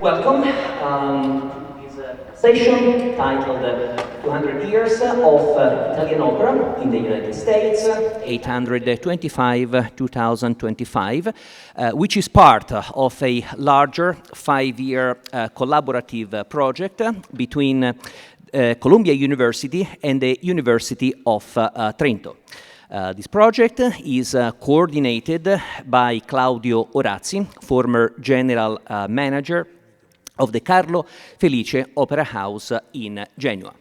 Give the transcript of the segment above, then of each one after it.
Welcome to this session titled 200 Years of Italian Opera in the United States, 825-2025, which is part of a larger 5-year collaborative project between Columbia University and the University of Trento. This project is coordinated by Claudio Orazzi, former general manager of the Carlo Felice Opera House in Genoa.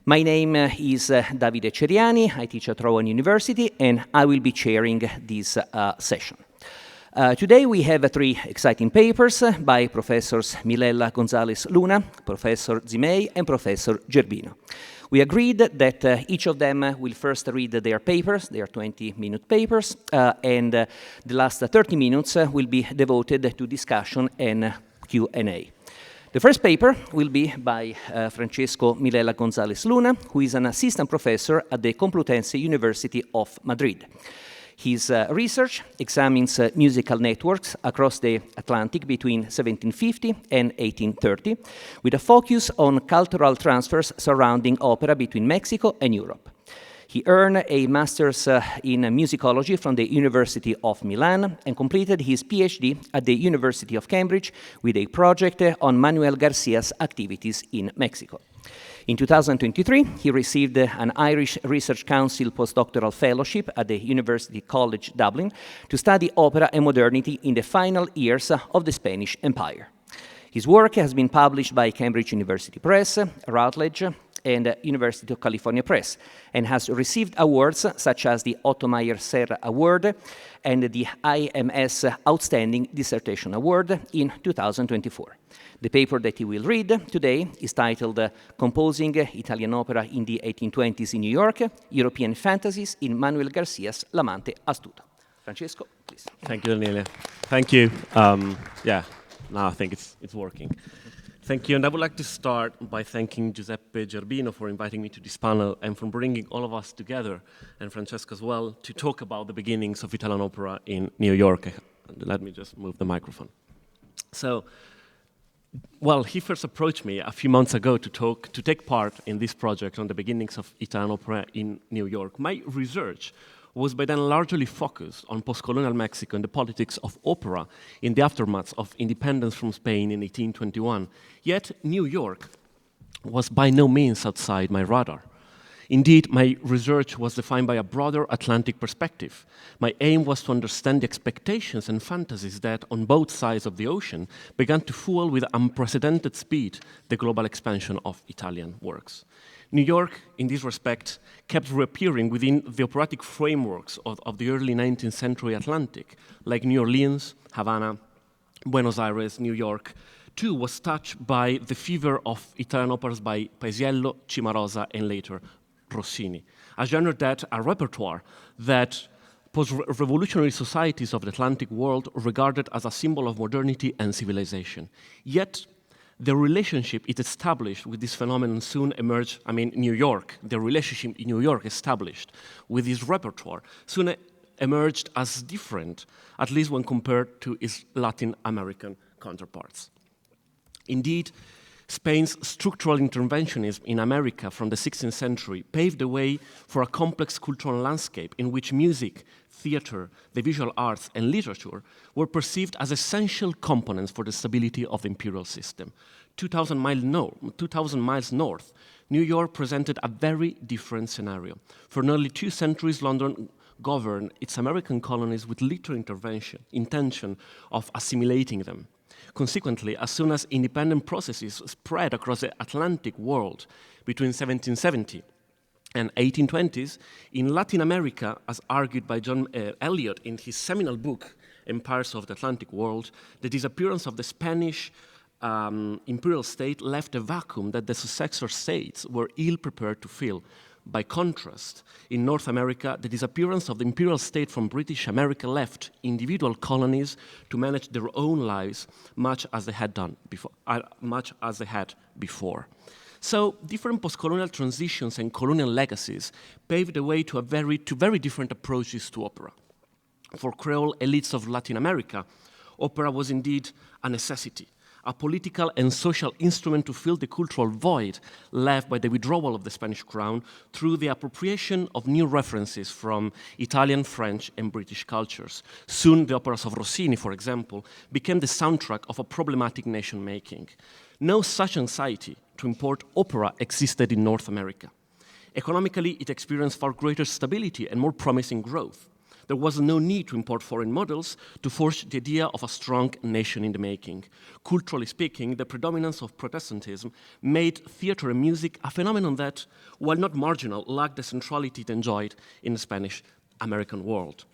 My name is Davide Ceriani. I teach at Rowan University, and I will be chairing this session. Today we have 3 exciting papers by Professors Milella González Luna, Professor Zimei, and Professor Gerbino. We agreed that each of them will first read their papers, their 20-minute papers, and the last 30 minutes will be devoted to discussion and Q&A. The first paper will be by Francesco Milella González Luna, who is an assistant professor at the Complutense University of Madrid. His research examines musical networks across the Atlantic between 1750 and 1830, with a focus on cultural transfers surrounding opera between Mexico and Europe. He earned a master's in musicology from the University of Milan and completed his PhD at the University of Cambridge with a project on Manuel García's activities in Mexico. In 2023, he received an Irish Research Council postdoctoral fellowship at the University College Dublin to study opera and modernity in the final years of the Spanish Empire. His work has been published by Cambridge University Press, Routledge, and University of California Press, and has received awards such as the Otto Meyer Serra Award and the AMS Outstanding Dissertation Award in 2024. The paper that he will read today is titled Composing Italian Opera in the 1820s in New York, European Fantasies in Manuel García's L'Amante Astuto. Francesco, please. Thank you, Daniele. Thank you. Now I think it's working. Thank you, and I would like to start by thanking Giuseppe Gerbino for inviting me to this panel and for bringing all of us together, and Francesco as well, to talk about the beginnings of Italian opera in New York. Let me just move the microphone. So, well, he first approached me a few months ago to take part in this project on the beginnings of Italian opera in New York. My research was by then largely focused on post-colonial Mexico and the politics of opera in the aftermath of independence from Spain in 1821. Yet New York was by no means outside my radar. Indeed, my research was defined by a broader Atlantic perspective. My aim was to understand the expectations and fantasies that, on both sides of the ocean, began to fuel with unprecedented speed the global expansion of Italian works. New York, in this respect, kept reappearing within the operatic frameworks of the early 19th century Atlantic, like New Orleans, Havana, Buenos Aires, New York, too was touched by the fever of Italian operas by Paisiello, Cimarosa, and later Rossini. A genre that, a repertoire that post-revolutionary societies of the Atlantic world regarded as a symbol of modernity and civilization. Yet, the relationship it established with this phenomenon soon emerged, New York, the relationship in New York established with this repertoire soon emerged as different, at least when compared to its Latin American counterparts. Indeed, Spain's structural interventionism in America from the 16th century paved the way for a complex cultural landscape in which music, theater, the visual arts, and literature were perceived as essential components for the stability of the imperial system. 2,000 miles north, New York presented a very different scenario. For nearly 2 centuries, London governed its American colonies with little intention of assimilating them. Consequently, as soon as independent processes spread across the Atlantic world between 1770 and 1820s, in Latin America, as argued by John Eliot in his seminal book, Empires of the Atlantic World, the disappearance of the Spanish imperial state left a vacuum that the successor states were ill-prepared to fill. By contrast, in North America, the disappearance of the imperial state from British America left individual colonies to manage their own lives much as they had before. So, different post-colonial transitions and colonial legacies paved the way to very different approaches to opera. For Creole elites of Latin America, opera was indeed a necessity, a political and social instrument to fill the cultural void left by the withdrawal of the Spanish crown through the appropriation of new references from Italian, French, and British cultures. Soon, the operas of Rossini, for example, became the soundtrack of a problematic nation-making. No such anxiety to import opera existed in North America. Economically, it experienced far greater stability and more promising growth. There was no need to import foreign models to forge the idea of a strong nation in the making. Culturally speaking, the predominance of Protestantism made theater and music a phenomenon that, while not marginal, lacked the centrality it enjoyed in the Spanish-American world.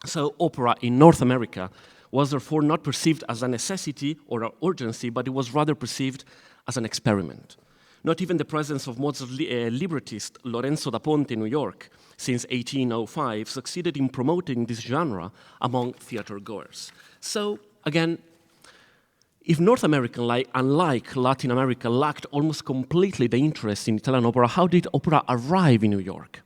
So opera in North America was therefore not perceived as a necessity or an urgency, but it was rather perceived as an experiment. Not even the presence of Mozart's librettist Lorenzo da Ponte in New York since 1805 succeeded in promoting this genre among theater-goers. So, again, if North America, unlike Latin America, lacked almost completely the interest in Italian opera, how did opera arrive in New York?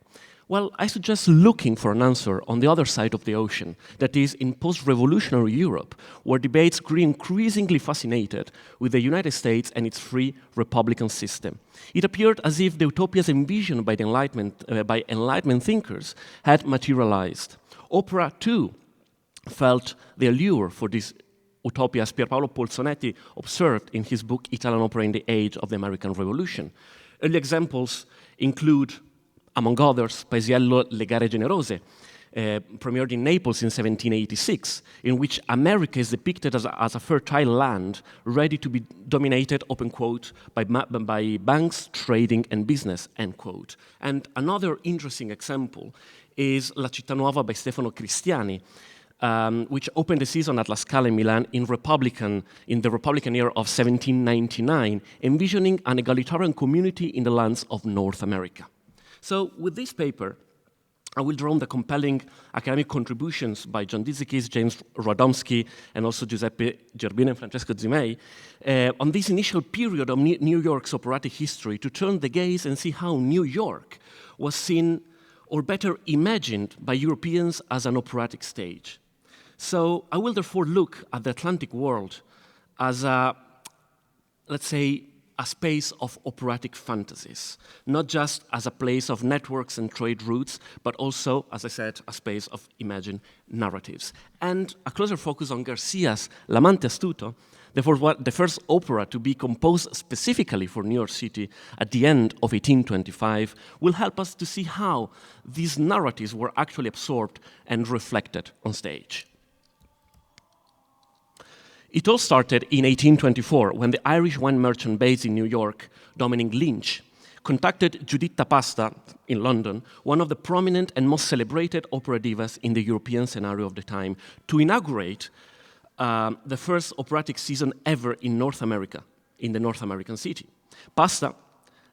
Well, I suggest looking for an answer on the other side of the ocean, that is, in post-revolutionary Europe, where debates grew increasingly fascinated with the United States and its free republican system. It appeared as if the utopias envisioned by by Enlightenment thinkers had materialized. Opera, too, felt the allure for this utopia, as Pierpaolo Polzonetti observed in his book Italian Opera in the Age of the American Revolution. Early examples include, among others, Paesiello Le Gare Generose, premiered in Naples in 1786, in which America is depicted as a fertile land ready to be dominated, open quote, by banks, trading, and business, end quote. And another interesting example is La Città Nuova by Stefano Cristiani, which opened the season at La Scala in Milan in the Republican year of 1799, envisioning an egalitarian community in the lands of North America. So with this paper, I will draw on the compelling academic contributions by John Dizikis, James Radomski, and also Giuseppe Gerbino and Francesco Zimei on this initial period of New York's operatic history to turn the gaze and see how New York was seen, or better imagined, by Europeans as an operatic stage. So I will therefore look at the Atlantic world as a, let's say, a space of operatic fantasies, not just as a place of networks and trade routes, but also, as I said, a space of imagined narratives. And a closer focus on Garcia's L'amante astuto, the first opera to be composed specifically for New York City at the end of 1825, will help us to see how these narratives were actually absorbed and reflected on stage. It all started in 1824 when the Irish wine merchant based in New York, Dominic Lynch, contacted Giuditta Pasta in London, one of the prominent and most celebrated opera divas in the European scenario of the time, to inaugurate the first operatic season ever in North America, in the North American city. Pasta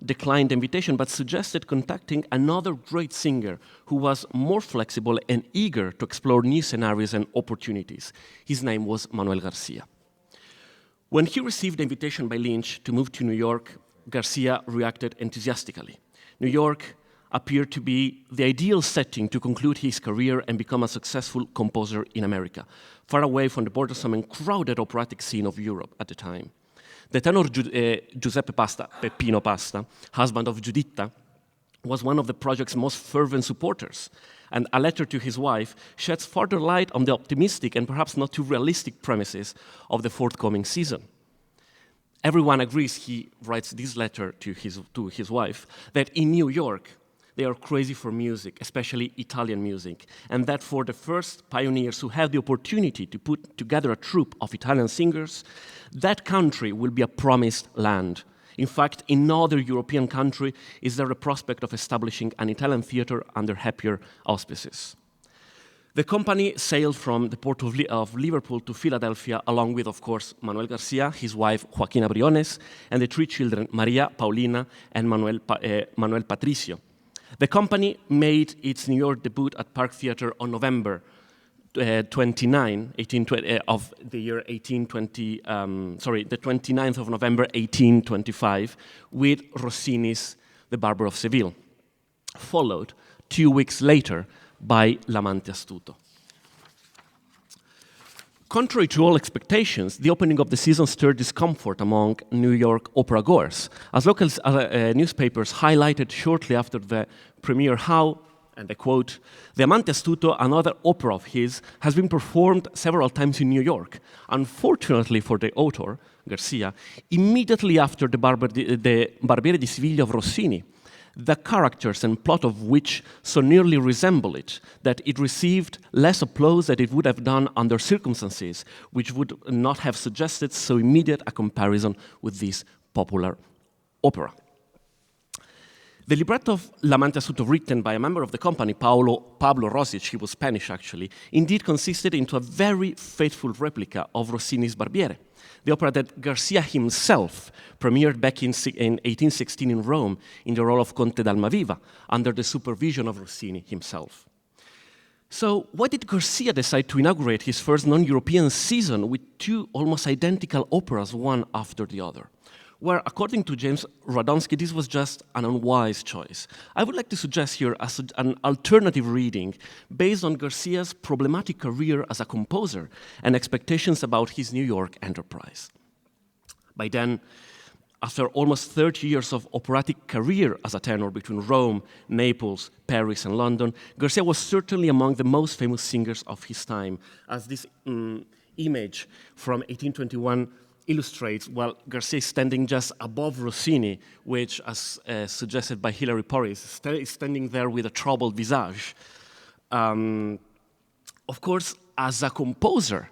declined the invitation but suggested contacting another great singer who was more flexible and eager to explore new scenarios and opportunities. His name was Manuel García. When he received the invitation by Lynch to move to New York, García reacted enthusiastically. New York appeared to be the ideal setting to conclude his career and become a successful composer in America, far away from the bothersome and crowded operatic scene of Europe at the time. The tenor Giuseppe Pasta, Peppino Pasta, husband of Giuditta, was one of the project's most fervent supporters, and a letter to his wife sheds further light on the optimistic and perhaps not too realistic premises of the forthcoming season. Everyone agrees, he writes this letter to his wife, that in New York they are crazy for music, especially Italian music, and that for the first pioneers who have the opportunity to put together a troupe of Italian singers, that country will be a promised land. In fact, in no other European country is there a prospect of establishing an Italian theater under happier auspices. The company sailed from the port of Liverpool to Philadelphia, along with, of course, Manuel García, his wife Joaquina Briones, and the three children, Maria, Paulina, and Manuel Patricio. The company made its New York debut at Park Theater on November 29 of the year 1820. The 29th of November 1825, with Rossini's *The Barber of Seville*, followed 2 weeks later by *L'amante astuto*. Contrary to all expectations, the opening of the season stirred discomfort among New York opera goers, as local newspapers highlighted shortly after the premiere how, and I quote, "The Amante Astuto, another opera of his, has been performed several times in New York. Unfortunately for the author, García, immediately after the Barbiere di Siviglia of Rossini, the characters and plot of which so nearly resemble it that it received less applause than it would have done under circumstances which would not have suggested so immediate a comparison with this popular opera." The libretto of L'Amante Astuto, written by a member of the company, Pablo Rosic, he was Spanish actually, indeed consisted into a very faithful replica of Rossini's Barbiere, the opera that García himself premiered back in 1816 in Rome in the role of Conte d'Almaviva, under the supervision of Rossini himself. So why did García decide to inaugurate his first non-European season with two almost identical operas, one after the other? Where, according to James Radomski, this was just an unwise choice. I would like to suggest here an alternative reading based on García's problematic career as a composer and expectations about his New York enterprise. By then, after almost 30 years of operatic career as a tenor between Rome, Naples, Paris, and London, García was certainly among the most famous singers of his time, as this image from 1821 illustrates, while García is standing just above Rossini, which, as suggested by Hilary Porris, is standing there with a troubled visage. Of course, as a composer,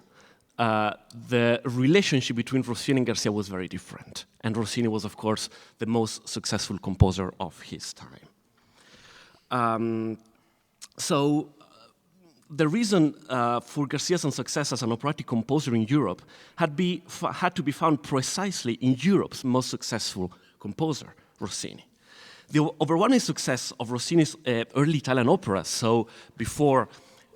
the relationship between Rossini and García was very different. And Rossini was, of course, the most successful composer of his time. So the reason for García's success as an operatic composer in Europe had to be found precisely in Europe's most successful composer, Rossini. The overwhelming success of Rossini's early Italian operas, so before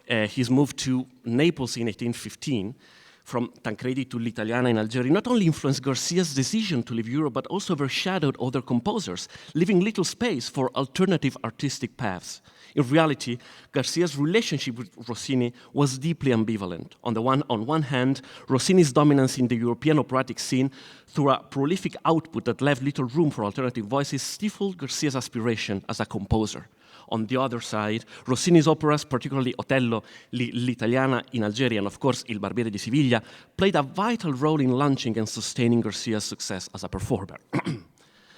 his move to Naples in 1815, from Tancredi to L'Italiana in Algeria, not only influenced García's decision to leave Europe, but also overshadowed other composers, leaving little space for alternative artistic paths. In reality, García's relationship with Rossini was deeply ambivalent. On one hand, Rossini's dominance in the European operatic scene through a prolific output that left little room for alternative voices stifled García's aspiration as a composer. On the other side, Rossini's operas, particularly Otello, L'Italiana in Algeria, and of course Il Barbiere di Siviglia, played a vital role in launching and sustaining García's success as a performer.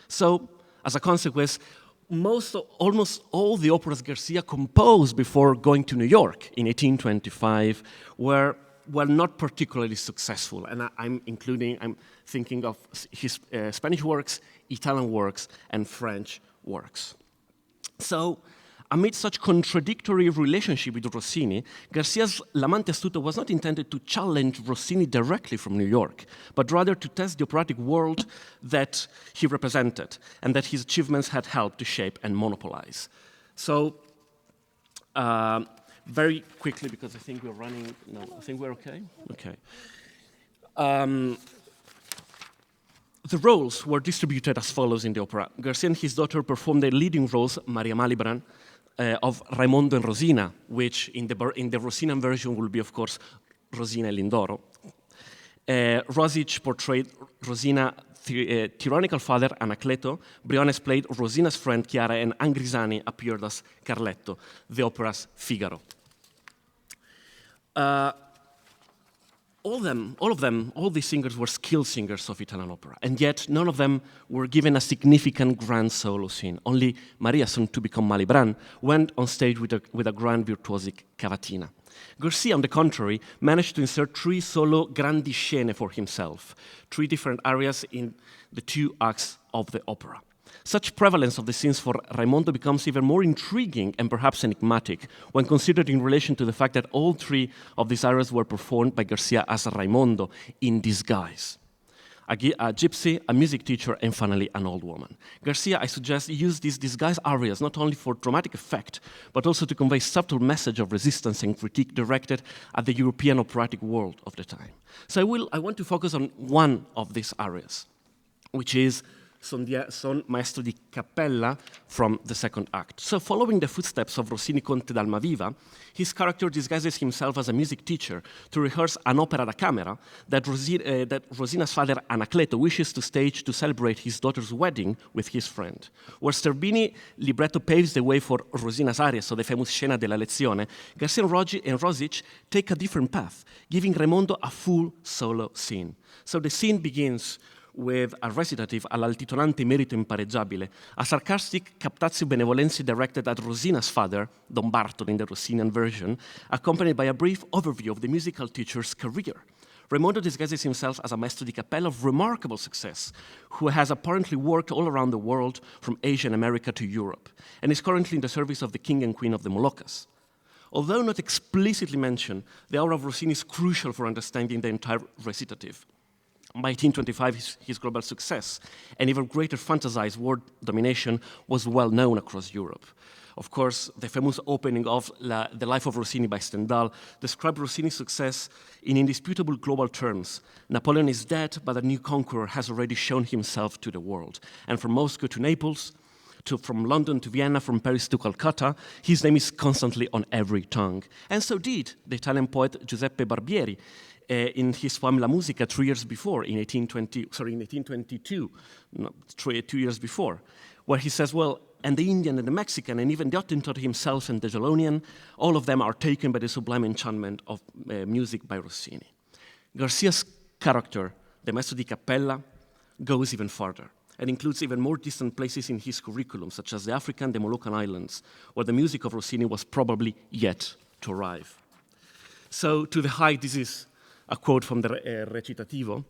So, as a consequence, almost all the operas García composed before going to New York in 1825 were not particularly successful. And I'm thinking of his Spanish works, Italian works, and French works. So, amid such contradictory relationship with Rossini, García's L'Amante Astuto was not intended to challenge Rossini directly from New York, but rather to test the operatic world that he represented and that his achievements had helped to shape and monopolize. So, very quickly, because I think we're running, no, I think we're okay? Okay. The roles were distributed as follows in the opera. García and his daughter performed the leading roles, Maria Malibran, of Raimondo and Rosina, which in the Rosinian version will be, of course, Rosina e Lindoro. Rosic portrayed Rosina's tyrannical father, Anacleto. Briones played Rosina's friend, Chiara, and Angrisani appeared as Carletto, the opera's Figaro. All these singers were skilled singers of Italian opera, and yet none of them were given a significant grand solo scene. Only Maria, soon to become Malibran, went on stage with a grand virtuosic cavatina. García, on the contrary, managed to insert 3 solo grandi scene for himself, 3 different areas in the 2 acts of the opera. Such prevalence of the scenes for Raimondo becomes even more intriguing and perhaps enigmatic when considered in relation to the fact that all 3 of these areas were performed by García as Raimondo in disguise. A gypsy, a music teacher, and finally an old woman. García, I suggest, used these disguised arias not only for dramatic effect, but also to convey subtle message of resistance and critique directed at the European operatic world of the time. So I want to focus on one of these arias, which is son maestro di cappella from the second act. So following the footsteps of Rossini Conte d'Almaviva, his character disguises himself as a music teacher to rehearse an opera da camera that Rosina's father Anacleto wishes to stage to celebrate his daughter's wedding with his friend. Where Sterbini libretto paves the way for Rosina's aria, so the famous Scena della Lezione, García and Rosic take a different path, giving Raimondo a full solo scene. So the scene begins with a recitative all'altitonante merito impareggiabile, a sarcastic captatio benevolenzi directed at Rosina's father, Don Bartolo in the Rossinian version, accompanied by a brief overview of the musical teacher's career. Raimondo disguises himself as a maestro di cappella of remarkable success, who has apparently worked all around the world, from Asia and America to Europe, and is currently in the service of the king and queen of the Moluccas. Although not explicitly mentioned, the aura of Rossini is crucial for understanding the entire recitative. By 1825, his global success and even greater fantasized world domination was well known across Europe. Of course, the famous opening of The Life of Rossini by Stendhal described Rossini's success in indisputable global terms. Napoleon is dead, but a new conqueror has already shown himself to the world. And from Moscow to Naples, from London to Vienna, from Paris to Calcutta, his name is constantly on every tongue. And so did the Italian poet Giuseppe Barbieri, in his poem La Musica 3 years before, in 1822, 2 years before, where he says, well, and the Indian and the Mexican and even the Hottentot himself and the Gelonian, all of them are taken by the sublime enchantment of music by Rossini. Garcia's character, the maestro di cappella, goes even further and includes even more distant places in his curriculum, such as the African, the Moluccan Islands, where the music of Rossini was probably yet to arrive. So to the high, this is a quote from the recitativo,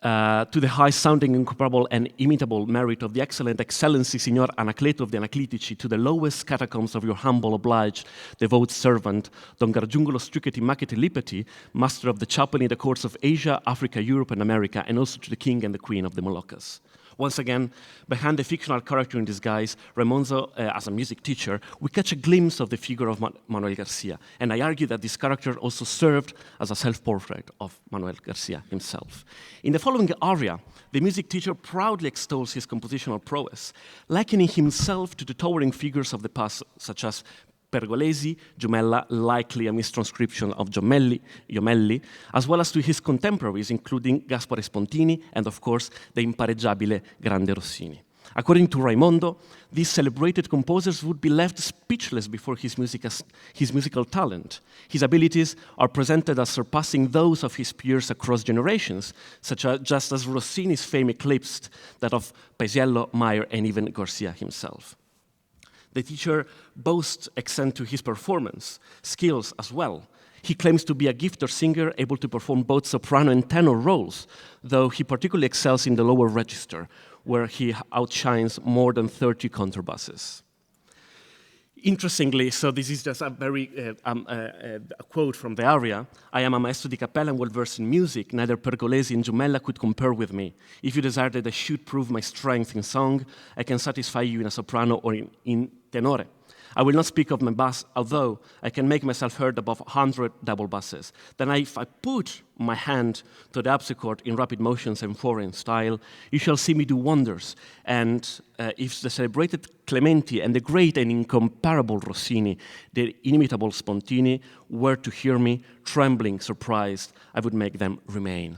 to the high-sounding, incomparable, and imitable merit of the excellent excellency, Signor Anacleto of the Anaclitici, to the lowest catacombs of your humble, obliged, devout servant, Don Gargiungolo Striceti Maceti Lipeti, master of the chapel in the courts of Asia, Africa, Europe, and America, and also to the king and the queen of the Moluccas. Once again, behind the fictional character in disguise, Raimondo, as a music teacher, we catch a glimpse of the figure of Manuel García. And I argue that this character also served as a self-portrait of Manuel García himself. In the following aria, the music teacher proudly extols his compositional prowess, likening himself to the towering figures of the past, such as Pergolesi, Jumella, likely a mistranscription of Jomelli, as well as to his contemporaries, including Gaspare Spontini and, of course, the impareggiabile Grande Rossini. According to Raimondo, these celebrated composers would be left speechless before his musical talent. His abilities are presented as surpassing those of his peers across generations, just as Rossini's fame eclipsed that of Paisiello, Mayer, and even García himself. The teacher boasts extent to his performance skills as well. He claims to be a gifted singer able to perform both soprano and tenor roles, though he particularly excels in the lower register, where he outshines more than 30 contrabasses. Interestingly, so this is just a very a quote from the aria, I am a maestro di cappella and well-versed in music, neither Pergolesi nor Jumella could compare with me. If you desire that I should prove my strength in song, I can satisfy you in a soprano or in tenore. I will not speak of my bass, although I can make myself heard above 100 double basses. Then if I put my hand to the harpsichord in rapid motions and foreign style, you shall see me do wonders. And if the celebrated Clementi and the great and incomparable Rossini, the inimitable Spontini, were to hear me, trembling, surprised, I would make them remain.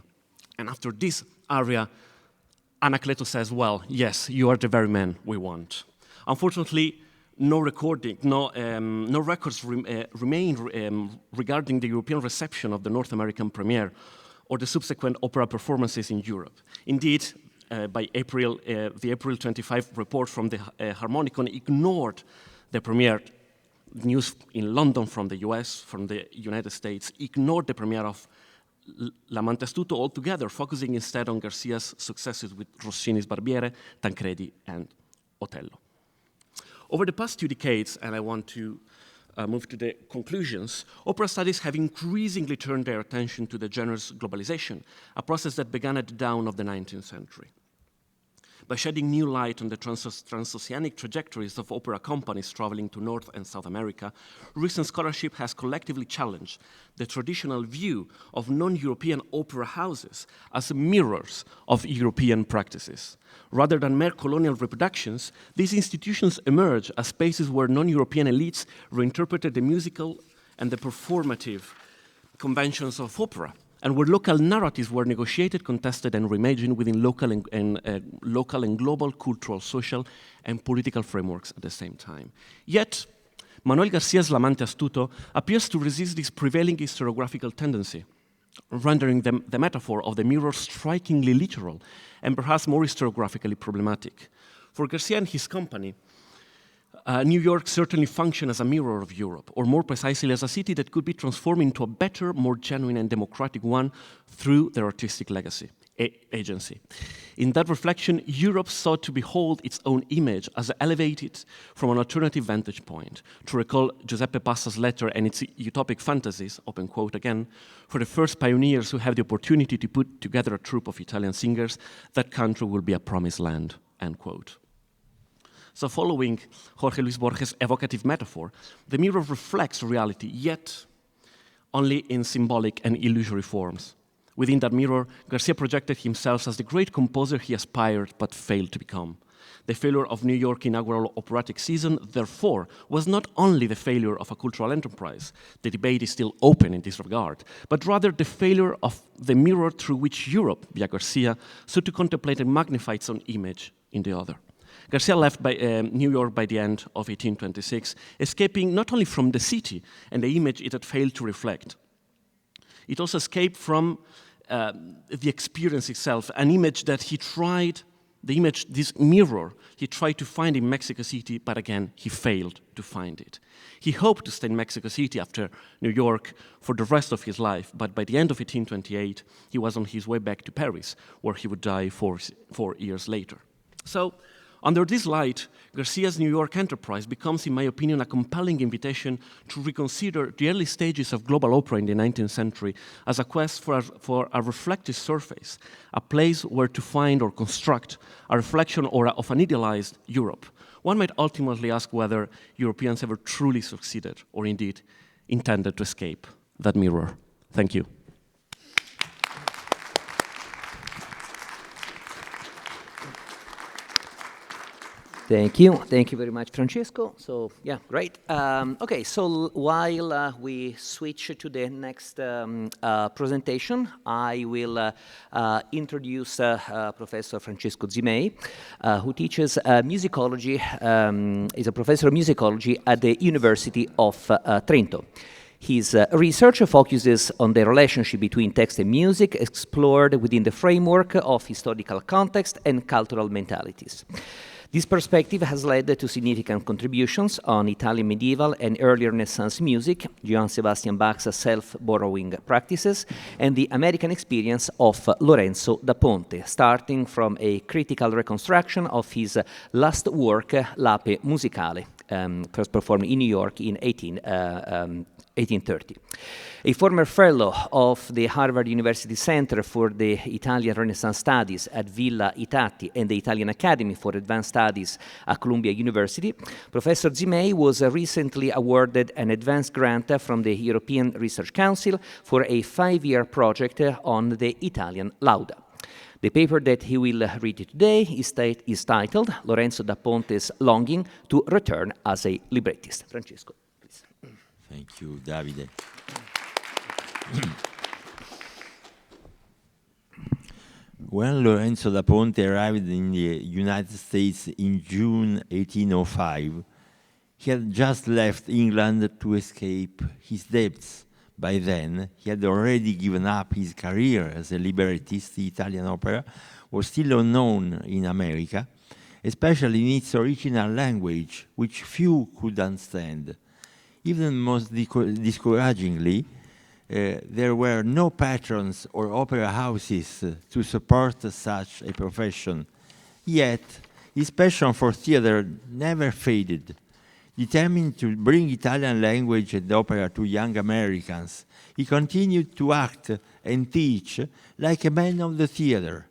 And after this aria, Anacleto says, well, yes, you are the very man we want. Unfortunately, no records remain regarding the European reception of the North American premiere or the subsequent opera performances in Europe. Indeed, by April, the April 25 report from the Harmonicon ignored the premiere news in London from the US, from the United States, ignored the premiere of L'Amantestuto altogether, focusing instead on Garcia's successes with Rossini's Barbiere, Tancredi, and Otello. Over the past 2 decades, and I want to move to the conclusions, opera studies have increasingly turned their attention to the genre's globalization, a process that began at the dawn of the 19th century. by shedding new light on the transoceanic trajectories of opera companies traveling to North and South America, recent scholarship has collectively challenged the traditional view of non-European opera houses as mirrors of European practices. Rather than mere colonial reproductions, these institutions emerge as spaces where non-European elites reinterpreted the musical and the performative conventions of opera, and where local narratives were negotiated, contested, and reimagined within local and global cultural, social, and political frameworks at the same time. Yet, Manuel García's L'amante astuto appears to resist this prevailing historiographical tendency, rendering the metaphor of the mirror strikingly literal and perhaps more historiographically problematic. For García and his company, New York certainly functioned as a mirror of Europe, or more precisely as a city that could be transformed into a better, more genuine and democratic one through their artistic legacy, agency. In that reflection, Europe sought to behold its own image as elevated from an alternative vantage point. To recall Giuseppe Passa's letter and its utopic fantasies, open quote again, for the first pioneers who have the opportunity to put together a troupe of Italian singers, that country will be a promised land, end quote. So following Jorge Luis Borges' evocative metaphor, the mirror reflects reality, yet only in symbolic and illusory forms. Within that mirror, García projected himself as the great composer he aspired but failed to become. The failure of New York's inaugural operatic season, therefore, was not only the failure of a cultural enterprise, the debate is still open in this regard, but rather the failure of the mirror through which Europe, via García, sought to contemplate and magnify its own image in the other. García left New York by the end of 1826, escaping not only from the city and the image it had failed to reflect. It also escaped from the experience itself, an image that he tried, this mirror, he tried to find in Mexico City, but again, he failed to find it. He hoped to stay in Mexico City after New York for the rest of his life, but by the end of 1828, he was on his way back to Paris, where he would die 4 years later. So, under this light, García's New York enterprise becomes, in my opinion, a compelling invitation to reconsider the early stages of global opera in the 19th century as a quest for a reflective surface, a place where to find or construct a reflection of an idealized Europe. One might ultimately ask whether Europeans ever truly succeeded, or indeed intended to escape that mirror. Thank you. Thank you. Thank you very much, Francesco. So, yeah, great. Okay, so while we switch to the next presentation, I will introduce Professor Francesco Zimei, who teaches musicology, is a professor of musicology at the University of Trento. His research focuses on the relationship between text and music, explored within the framework of historical context and cultural mentalities. This perspective has led to significant contributions on Italian medieval and early Renaissance music, Johann Sebastian Bach's self-borrowing practices, and the American experience of Lorenzo da Ponte, starting from a critical reconstruction of his last work, L'Ape Musicale, first performed in New York in 1830. A former fellow of the Harvard University Center for the Italian Renaissance Studies at Villa Itati and the Italian Academy for Advanced Studies at Columbia University, Professor Zimei was recently awarded an advanced grant from the European Research Council for a 5-year project on the Italian Lauda. The paper that he will read today is titled Lorenzo da Ponte's Longing to Return as a Librettist. Francesco, please. Thank you, Davide. When Lorenzo da Ponte arrived in the United States in June 1805, he had just left England to escape his debts. By then, he had already given up his career as a librettist. The Italian opera was still unknown in America, especially in its original language, which few could understand. Even most discouragingly, there were no patrons or opera houses to support such a profession. Yet, his passion for theater never faded. Determined to bring Italian language and opera to young Americans, he continued to act and teach like a man of the theater.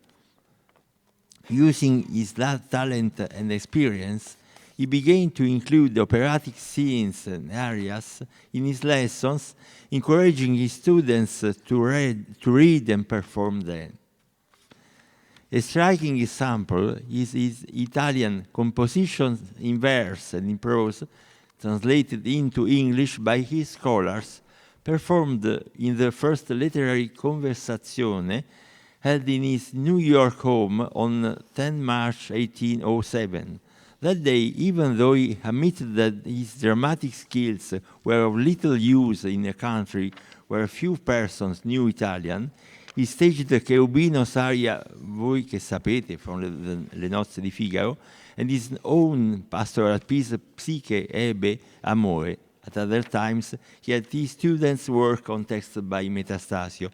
Using his talent and experience, he began to include operatic scenes and arias in his lessons, encouraging his students to read and perform them. A striking example is his Italian compositions in verse and in prose, translated into English by his scholars, performed in the first literary conversazione held in his New York home on 10 March 1807. That day, even though he admitted that his dramatic skills were of little use in a country where few persons knew Italian, he staged Cherubino's aria Voi che sapete from Le nozze di Figaro, and his own pastoral piece Psiche ebbe amore. At other times, he had his students work on texts by Metastasio.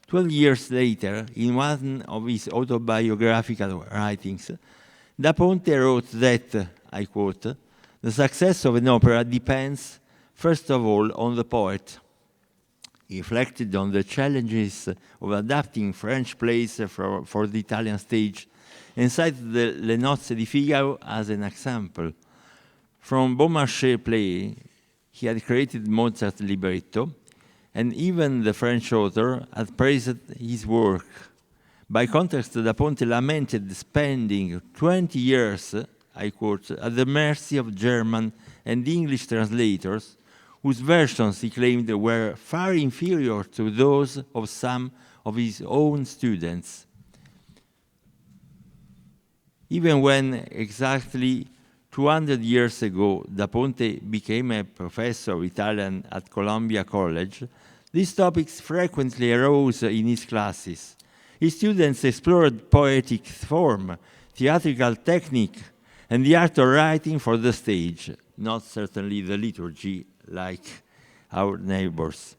12 years later, in one of his autobiographical writings, Da Ponte wrote that, I quote, "The success of an opera depends, first of all, on the poet." He reflected on the challenges of adapting French plays for the Italian stage and cited the Le nozze di Figaro as an example. From Beaumarchais' play, he had created Mozart's libretto, and even the French author had praised his work. By contrast, Da Ponte lamented spending 20 years, I quote, at the mercy of German and English translators, whose versions he claimed were far inferior to those of some of his own students. Even when exactly 200 years ago Da Ponte became a professor of Italian at Columbia College, these topics frequently arose in his classes. His students explored poetic form, theatrical technique, and the art of writing for the stage, not certainly the liturgy like our neighbors.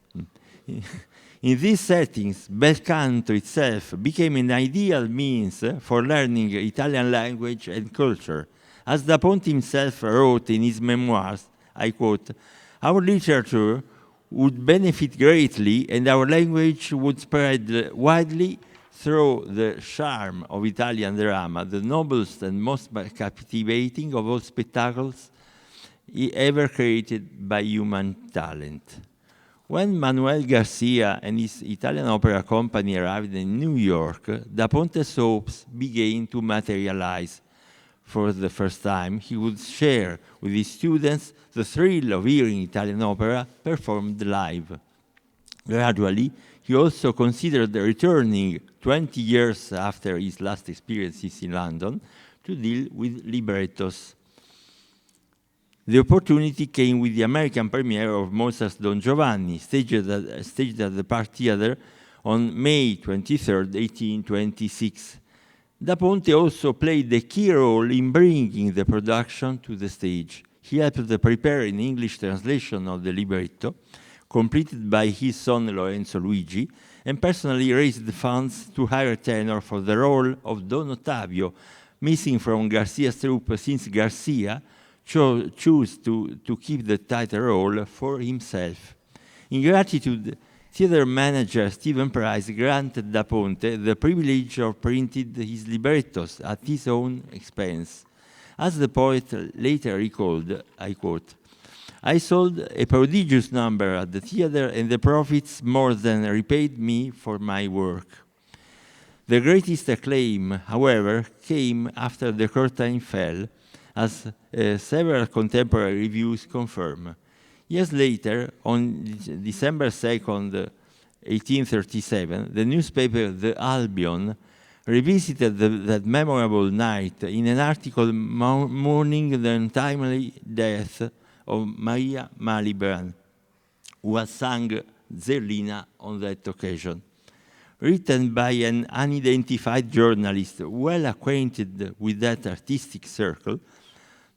In these settings, bel canto itself became an ideal means for learning Italian language and culture. As Da Ponte himself wrote in his memoirs, I quote, "Our literature would benefit greatly and our language would spread widely through the charm of Italian drama, the noblest and most captivating of all spectacles ever created by human talent." When Manuel García and his Italian opera company arrived in New York, Da Ponte's hopes began to materialize. For the first time, he would share with his students the thrill of hearing Italian opera performed live. Gradually, he also considered returning 20 years after his last experiences in London to deal with librettos. The opportunity came with the American premiere of Mozart's Don Giovanni, staged at the Park Theatre on May 23, 1826. Da Ponte also played a key role in bringing the production to the stage. He helped prepare an English translation of the libretto, completed by his son Lorenzo Luigi, and personally raised funds to hire a tenor for the role of Don Ottavio, missing from Garcia's troupe since Garcia chose to keep the title role for himself. In gratitude, theater manager Stephen Price granted Da Ponte the privilege of printing his librettos at his own expense. As the poet later recalled, I quote, "I sold a prodigious number at the theater and the profits more than repaid me for my work." The greatest acclaim, however, came after the curtain fell, as several contemporary reviews confirm. Years later, on December 2nd, 1837, the newspaper The Albion revisited that memorable night in an article mourning the untimely death of Maria Malibran, who had sung Zerlina on that occasion. Written by an unidentified journalist well acquainted with that artistic circle,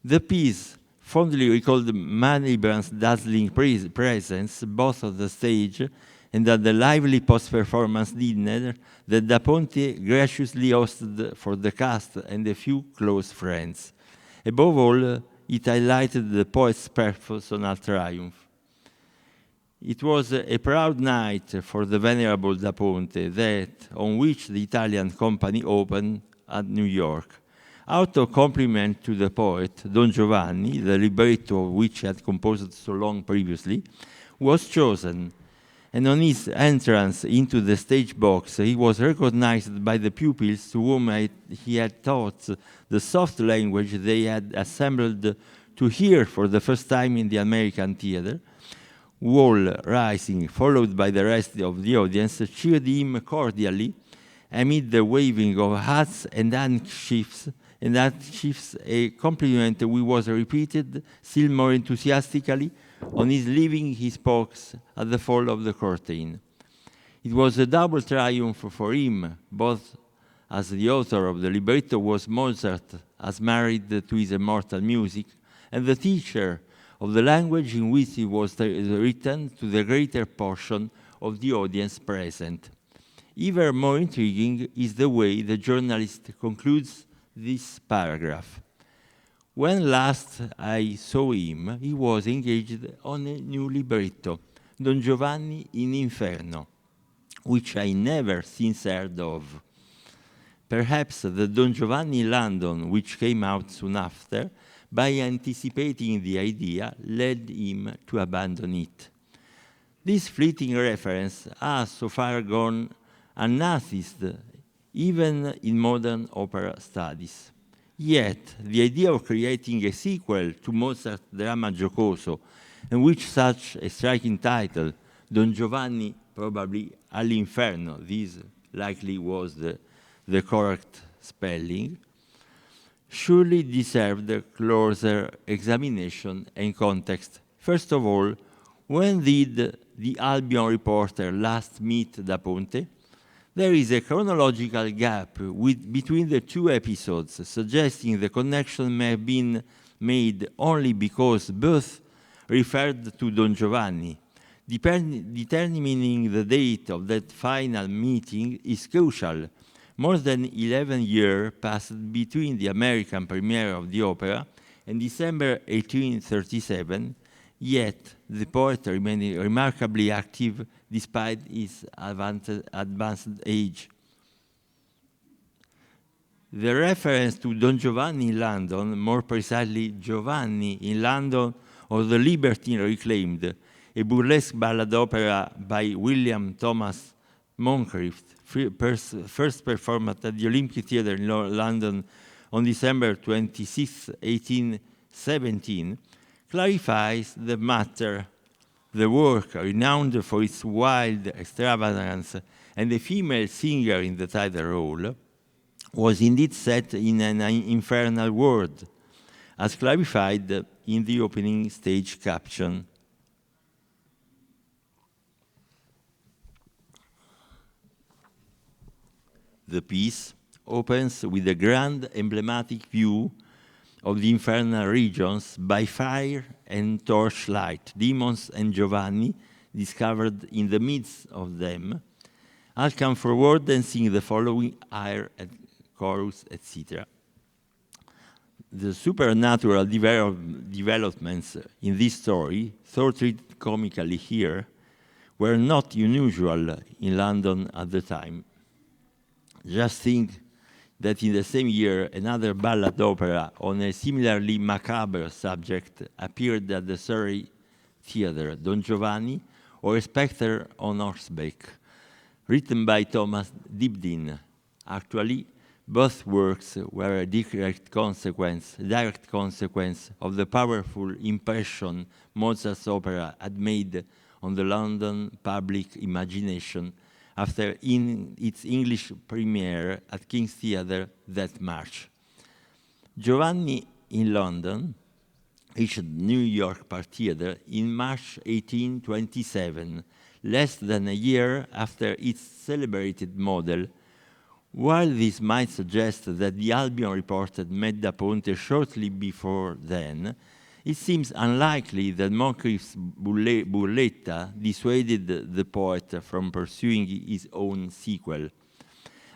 the piece fondly recalled Malibran's dazzling presence both on the stage and at the lively post-performance dinner that Da Ponte graciously hosted for the cast and a few close friends. Above all, it highlighted the poet's personal triumph. It was a proud night for the venerable Da Ponte, that on which the Italian company opened at New York. Out of compliment to the poet, Don Giovanni, the libretto which he had composed so long previously, was chosen, and on his entrance into the stage box, he was recognized by the pupils to whom he had taught the soft language they had assembled to hear for the first time in the American theater. Wall, rising, followed by the rest of the audience, cheered him cordially amid the waving of hats and handkerchiefs, a compliment which was repeated still more enthusiastically on his leaving his box at the fall of the curtain. It was a double triumph for him, both as the author of the libretto was Mozart, as married to his immortal music, and the teacher of the language in which it was written to the greater portion of the audience present. Even more intriguing is the way the journalist concludes this paragraph. When last I saw him, he was engaged on a new libretto, Don Giovanni in Inferno, which I never since heard of. Perhaps the Don Giovanni in London, which came out soon after, by anticipating the idea, led him to abandon it. This fleeting reference has so far gone unnoticed, even in modern opera studies. Yet, the idea of creating a sequel to Mozart's drama Giocoso, in which such a striking title, Don Giovanni probably all'Inferno, this likely was the correct spelling, surely deserved closer examination and context. First of all, when did the Albion reporter last meet Da Ponte? There is a chronological gap between the two episodes, suggesting the connection may have been made only because both referred to Don Giovanni. Determining the date of that final meeting is crucial. More than 11 years passed between the American premiere of the opera and December 1837, yet the poet remained remarkably active despite his advanced age. The reference to Don Giovanni in London, more precisely Giovanni in London, or The Libertine Reclaimed, a burlesque ballad opera by William Thomas Moncrief, first performed at the Olympic Theatre in London on December 26, 1817, clarifies the matter. The work, renowned for its wild extravagance and a female singer in the title role, was indeed set in an infernal world, as clarified in the opening stage caption. The piece opens with a grand emblematic view of the infernal regions by fire and torchlight, demons and Giovanni discovered in the midst of them. I'll come forward and sing the following air and chorus, etc. The supernatural developments in this story, though treated comically here, were not unusual in London at the time. Just think that in the same year, another ballad opera on a similarly macabre subject appeared at the Surrey Theatre, Don Giovanni, or A Spectre on Horseback, written by Thomas Dibdin. Actually, both works were a direct consequence of the powerful impression Mozart's opera had made on the London public imagination after its English premiere at King's Theatre that March. Giovanni in London reached New York Park Theatre in March 1827, less than a year after its celebrated model. While this might suggest that the Albion reported met Da Ponte shortly before then, it seems unlikely that Moncrief's burletta dissuaded the poet from pursuing his own sequel.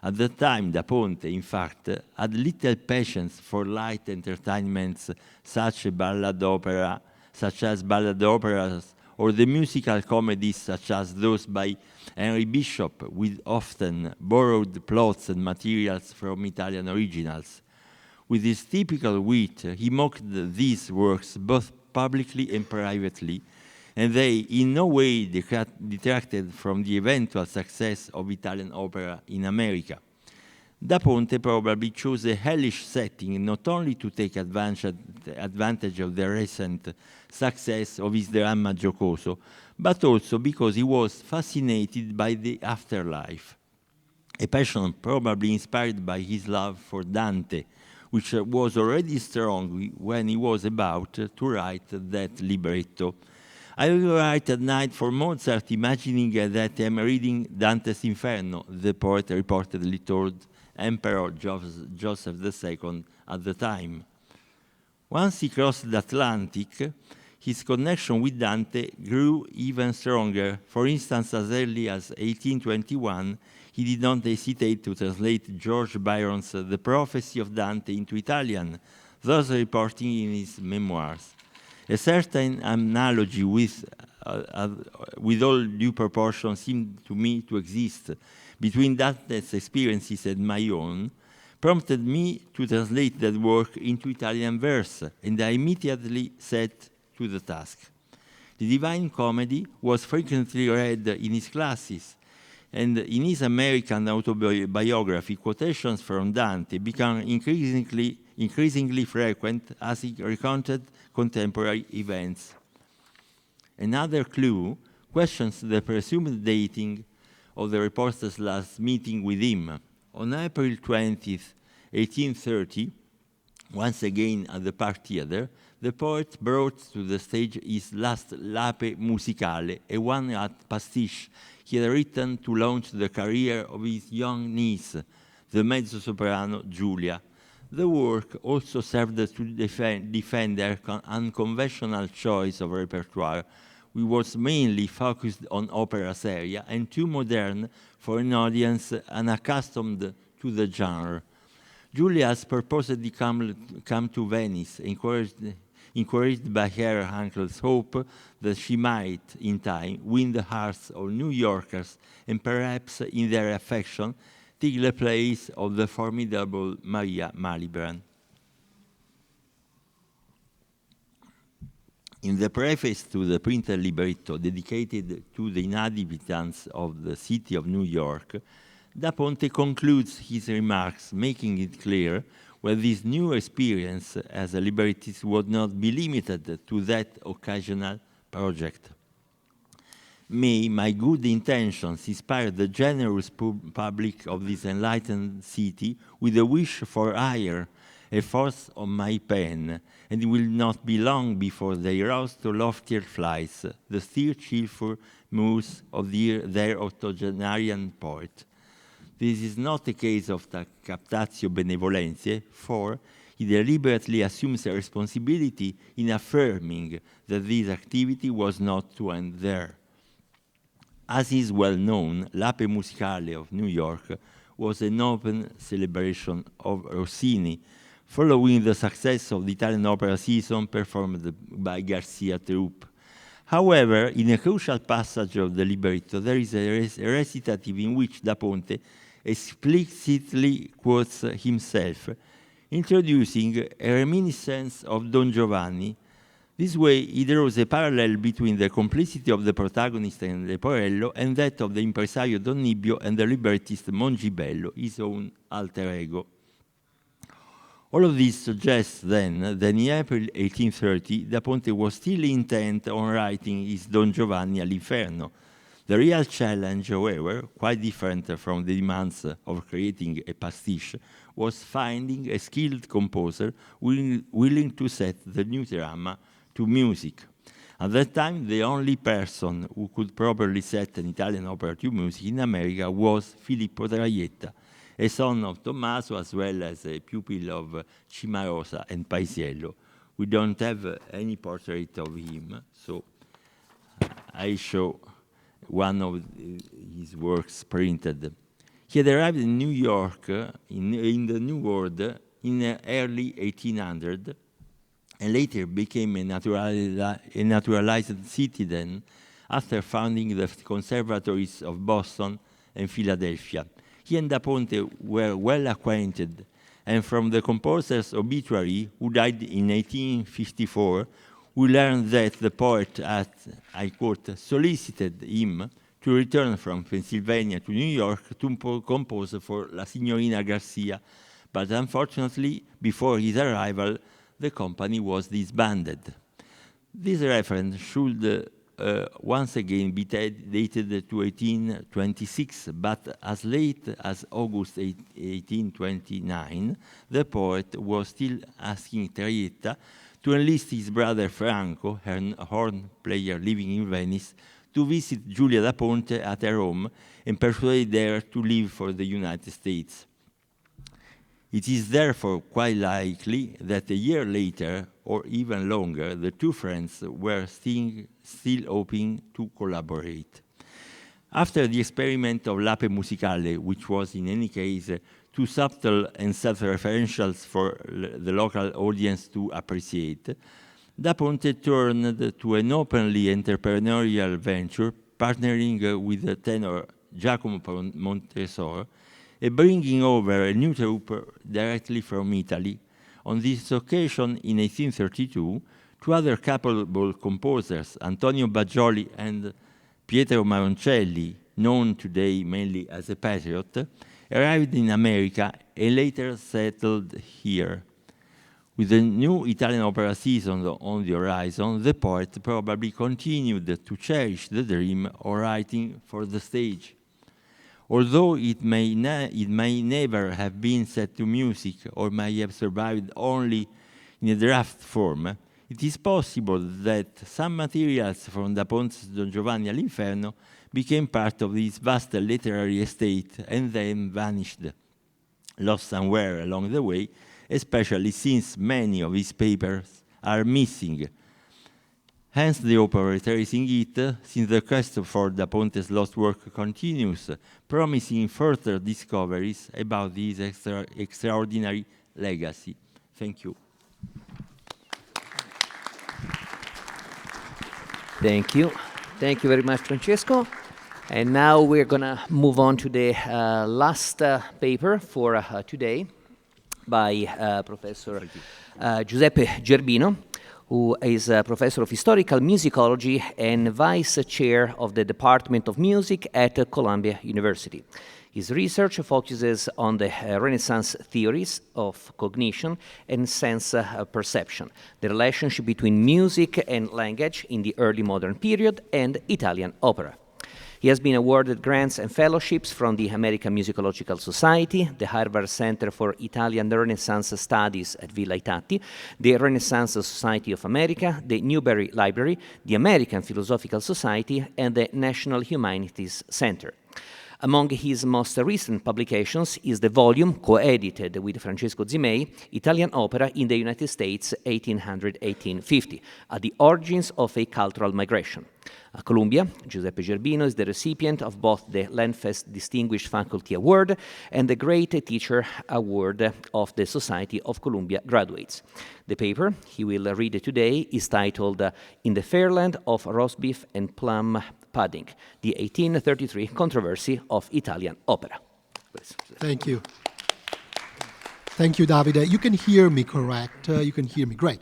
At the time, Da Ponte, in fact, had little patience for light entertainments such as ballad operas or the musical comedies such as those by Henry Bishop, with often borrowed plots and materials from Italian originals. With his typical wit, he mocked these works both publicly and privately, and they in no way detracted from the eventual success of Italian opera in America. Da Ponte probably chose a hellish setting not only to take advantage of the recent success of his dramma Giocoso, but also because he was fascinated by the afterlife, a passion probably inspired by his love for Dante, which was already strong when he was about to write that libretto. I will write at night for Mozart, imagining that I'm reading Dante's Inferno, the poet reportedly told Emperor Joseph II at the time. Once he crossed the Atlantic, his connection with Dante grew even stronger. For instance, as early as 1821, he did not hesitate to translate George Byron's The Prophecy of Dante into Italian, thus reporting in his memoirs. A certain analogy with all due proportion seemed to me to exist between Dante's experiences and my own, prompted me to translate that work into Italian verse, and I immediately set to the task. The Divine Comedy was frequently read in his classes, and in his American autobiography, quotations from Dante became increasingly frequent as he recounted contemporary events. Another clue questions the presumed dating of the reporter's last meeting with him. On April 20th, 1830, once again at the Park Theatre, the poet brought to the stage his last Lape Musicale, a one-act pastiche he had written to launch the career of his young niece, the mezzo-soprano Giulia. The work also served to defend their unconventional choice of repertoire, which was mainly focused on opera seria and too modern for an audience unaccustomed to the genre. Giulia's purposely come to Venice, encouraged by her uncle's hope that she might, in time, win the hearts of New Yorkers and perhaps, in their affection, take the place of the formidable Maria Malibran. In the preface to the printed libretto dedicated to the inhabitants of the city of New York, Da Ponte concludes his remarks, making it clear that this new experience as a librettist would not be limited to that occasional project. May my good intentions inspire the generous public of this enlightened city with a wish for higher efforts on my pen, and it will not be long before they rouse to loftier flights the still cheerful muse of their octogenarian poet. This is not a case of captatio benevolentiae, for he deliberately assumes a responsibility in affirming that this activity was not to end there. As is well known, L'Ape Musicale of New York was an open celebration of Rossini, following the success of the Italian opera season performed by García troupe. However, in a crucial passage of the libretto, there is a recitative in which Da Ponte explicitly quotes himself, introducing a reminiscence of Don Giovanni. This way, he draws a parallel between the complicity of the protagonist and Leporello and that of the impresario Don Nibbio and the librettist Mongibello, his own alter ego. All of this suggests then that in April 1830, Da Ponte was still intent on writing his Don Giovanni all'Inferno. The real challenge, however, quite different from the demands of creating a pastiche, was finding a skilled composer willing to set the new drama to music. At that time, the only person who could properly set an Italian opera to music in America was Filippo Traietta, a son of Tommaso as well as a pupil of Cimarosa and Paisiello. We don't have any portrait of him, so I show one of his works printed. He had arrived in New York, in the New World, in early 1800, and later became a naturalized citizen after founding the conservatories of Boston and Philadelphia. He and Da Ponte were well acquainted, and from the composer's obituary, who died in 1854, we learned that the poet had, I quote, solicited him to return from Pennsylvania to New York to compose for La Signorina García, but unfortunately, before his arrival, the company was disbanded. This reference should once again be dated to 1826, but as late as August 1829, the poet was still asking Terrietta to enlist his brother Franco, her horn player living in Venice, to visit Giulia da Ponte at her home and persuade her to leave for the United States. It is therefore quite likely that a year later, or even longer, the two friends were still hoping to collaborate. After the experiment of L'Ape Musicale, which was in any case too subtle and self-referential for the local audience to appreciate, Da Ponte turned to an openly entrepreneurial venture, partnering with the tenor Giacomo Montresor, and bringing over a new troupe directly from Italy. On this occasion, in 1832, two other capable composers, Antonio Baggioli and Pietro Maroncelli, known today mainly as a Patriot, arrived in America and later settled here. With the new Italian opera season on the horizon, the poet probably continued to cherish the dream of writing for the stage. Although it may never have been set to music or may have survived only in a draft form, it is possible that some materials from Da Ponte's Don Giovanni all'Inferno became part of his vast literary estate and then vanished, lost somewhere along the way, especially since many of his papers are missing. Hence the opera tracing it, since the quest for Da Ponte's lost work continues, promising further discoveries about his extraordinary legacy. Thank you. Thank you. Thank you very much, Francesco. And now we're going to move on to the last paper for today by Professor Giuseppe Gerbino, who is a professor of historical musicology and vice chair of the Department of Music at Columbia University. His research focuses on the Renaissance theories of cognition and sense perception, the relationship between music and language in the early modern period, and Italian opera. He has been awarded grants and fellowships from the American Musicological Society, the Harvard Center for Italian Renaissance Studies at Villa Itati, the Renaissance Society of America, the Newberry Library, the American Philosophical Society, and the National Humanities Center. Among his most recent publications is the volume, co-edited with Francesco Zimei, Italian Opera in the United States, 1800-1850, at the origins of a cultural migration. At Columbia, Giuseppe Gerbino is the recipient of both the Lenfest Distinguished Faculty Award and the Great Teacher Award of the Society of Columbia Graduates. The paper he will read today is titled In the Fairland of Roast Beef and Plum Pudding, the 1833 Controversy of Italian Opera. Please. Thank you. Thank you, Davide. You can hear me correct? You can hear me, great.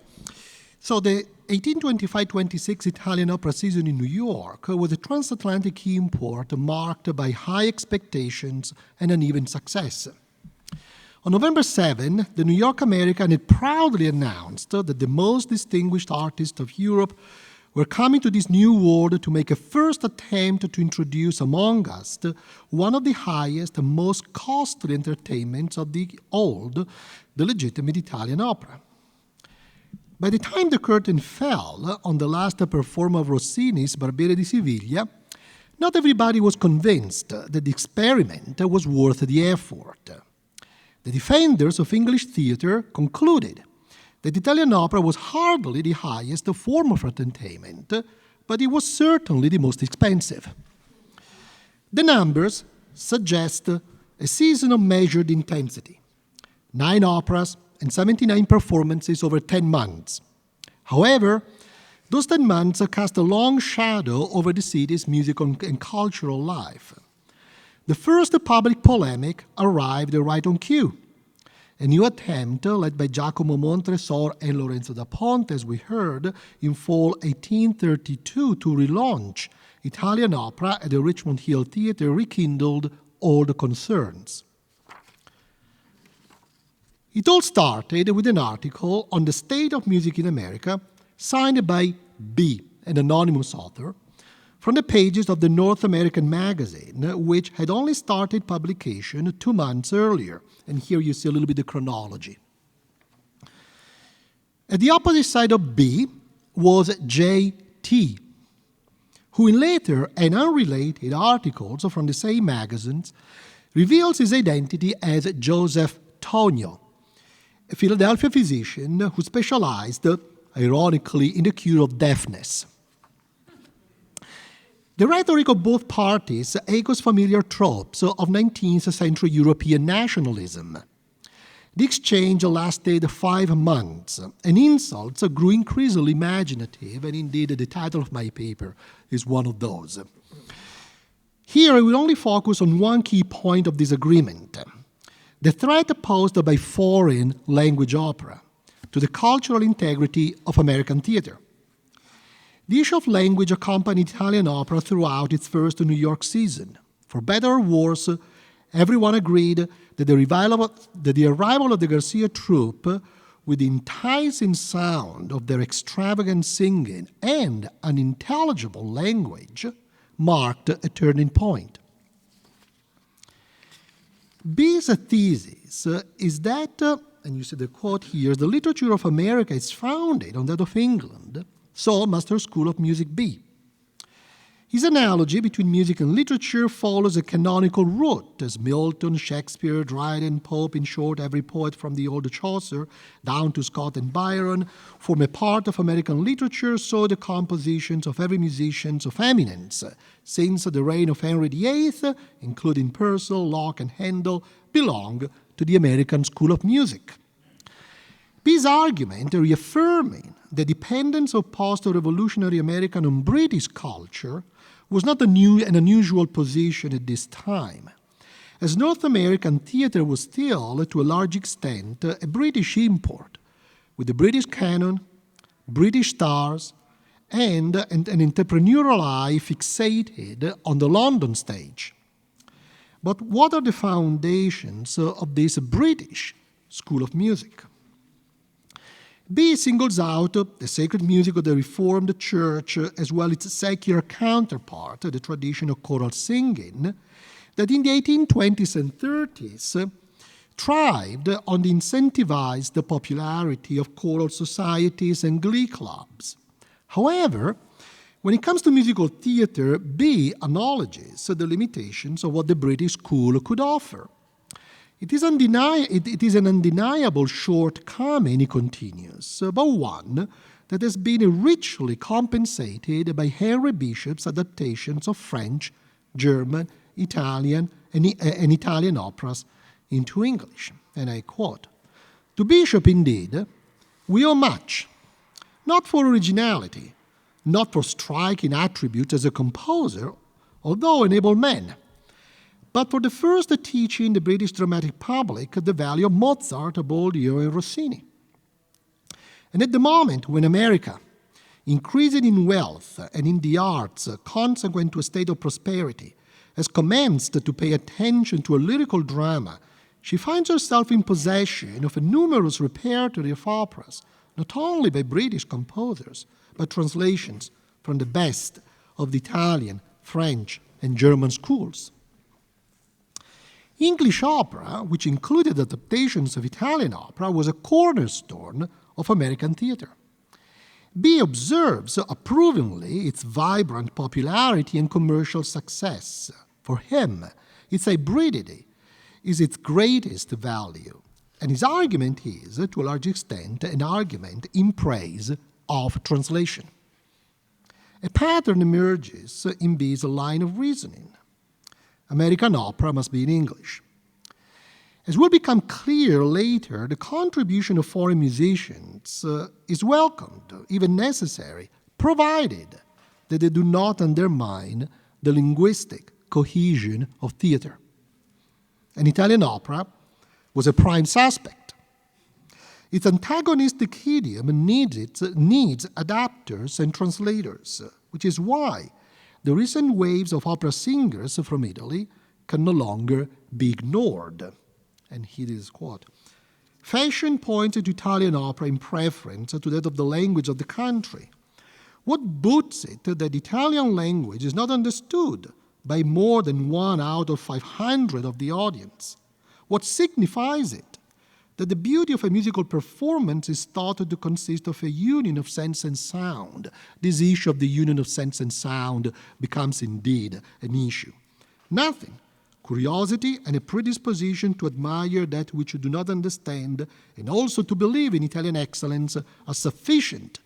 So the 1825-26 Italian opera season in New York was a transatlantic import marked by high expectations and uneven success. On November 7, the New York American had proudly announced that the most distinguished artists of Europe were coming to this new world to make a first attempt to introduce among us one of the highest and most costly entertainments of the old, the legitimate Italian opera. By the time the curtain fell on the last performance of Rossini's Barbiere di Siviglia, not everybody was convinced that the experiment was worth the effort. The defenders of English theater concluded that Italian opera was hardly the highest form of entertainment, but it was certainly the most expensive. The numbers suggest a season of measured intensity, 9 operas and 79 performances over 10 months, However, those 10 months cast a long shadow over the city's musical and cultural life. The first public polemic arrived right on cue. A new attempt, led by Giacomo Montresor and Lorenzo da Ponte, as we heard, in fall 1832 to relaunch Italian opera at the Richmond Hill Theatre rekindled old concerns. It all started with an article on the state of music in America signed by B, an anonymous author, from the pages of the North American magazine, which had only started publication 2 months earlier. And here you see a little bit of chronology. At the opposite side of B was J.T., who in later and unrelated articles from the same magazines reveals his identity as Joseph Tonio, a Philadelphia physician who specialized, ironically, in the cure of deafness. The rhetoric of both parties echoes familiar tropes of 19th century European nationalism. The exchange lasted 5 months, and insults grew increasingly imaginative, and indeed the title of my paper is one of those. Here I will only focus on one key point of disagreement: the threat posed by foreign language opera to the cultural integrity of American theater. The issue of language accompanied Italian opera throughout its first New York season. For better or worse, everyone agreed that the arrival of the García troupe, with the enticing sound of their extravagant singing and unintelligible language, marked a turning point. B's thesis is that, and you see the quote here, the literature of America is founded on that of England, so must her school of music be. His analogy between music and literature follows a canonical route, as Milton, Shakespeare, Dryden, Pope, in short, every poet from the old Chaucer down to Scott and Byron form a part of American literature, so the compositions of every musician of eminence since the reign of Henry VIII, including Purcell, Locke, and Handel, belong to the American school of music. B's argument, reaffirming the dependence of post-revolutionary America on British culture, was not an unusual position at this time, as North American theatre was still, to a large extent, a British import, with the British canon, British stars, and an entrepreneurial eye fixated on the London stage. But what are the foundations of this British school of music? B singles out the sacred music of the Reformed Church as well as its secular counterpart, the tradition of choral singing, that in the 1820s and 30s thrived on the incentivized popularity of choral societies and glee clubs. However, when it comes to musical theatre, B acknowledges the limitations of what the British school could offer. It is an undeniable shortcoming, he continues, but one that has been richly compensated by Henry Bishop's adaptations of French, German, Italian, and Italian operas into English. And I quote, "To Bishop, indeed, we owe much, not for originality, not for striking attributes as a composer, although an able man, but for the first teaching the British dramatic public the value of Mozart, Boieldieu, and Rossini. And at the moment when America, increasing in wealth and in the arts consequent to a state of prosperity, has commenced to pay attention to a lyrical drama, she finds herself in possession of a numerous repertory of operas, not only by British composers, but translations from the best of the Italian, French, and German schools. English opera, which included adaptations of Italian opera, was a cornerstone of American theatre. B observes approvingly its vibrant popularity and commercial success. For him, its hybridity is its greatest value, and his argument is, to a large extent, an argument in praise of translation. A pattern emerges in B's line of reasoning. American opera must be in English. As will become clear later, the contribution of foreign musicians is welcomed, even necessary, provided that they do not undermine the linguistic cohesion of theater. An Italian opera was a prime suspect. Its antagonistic idiom needs adapters and translators, which is why the recent waves of opera singers from Italy can no longer be ignored. And here is quote. Fashion points to Italian opera in preference to that of the language of the country. What boots it that the Italian language is not understood by more than 1 out of 500 of the audience? What signifies it? That the beauty of a musical performance is thought to consist of a union of sense and sound. This issue of the union of sense and sound becomes indeed an issue. Nothing. Curiosity and a predisposition to admire that which you do not understand, and also to believe in Italian excellence, are sufficient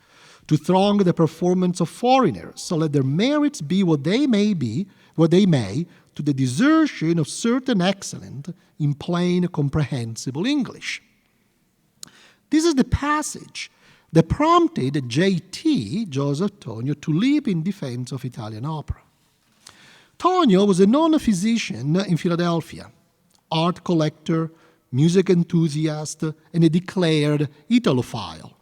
to throng the performance of foreigners, so let their merits be what they may, to the desertion of certain excellent in plain, comprehensible English. This is the passage that prompted J.T., Joseph Tonio, to leap in defense of Italian opera. Tonio was a known physician in Philadelphia, art collector, music enthusiast, and a declared Italophile.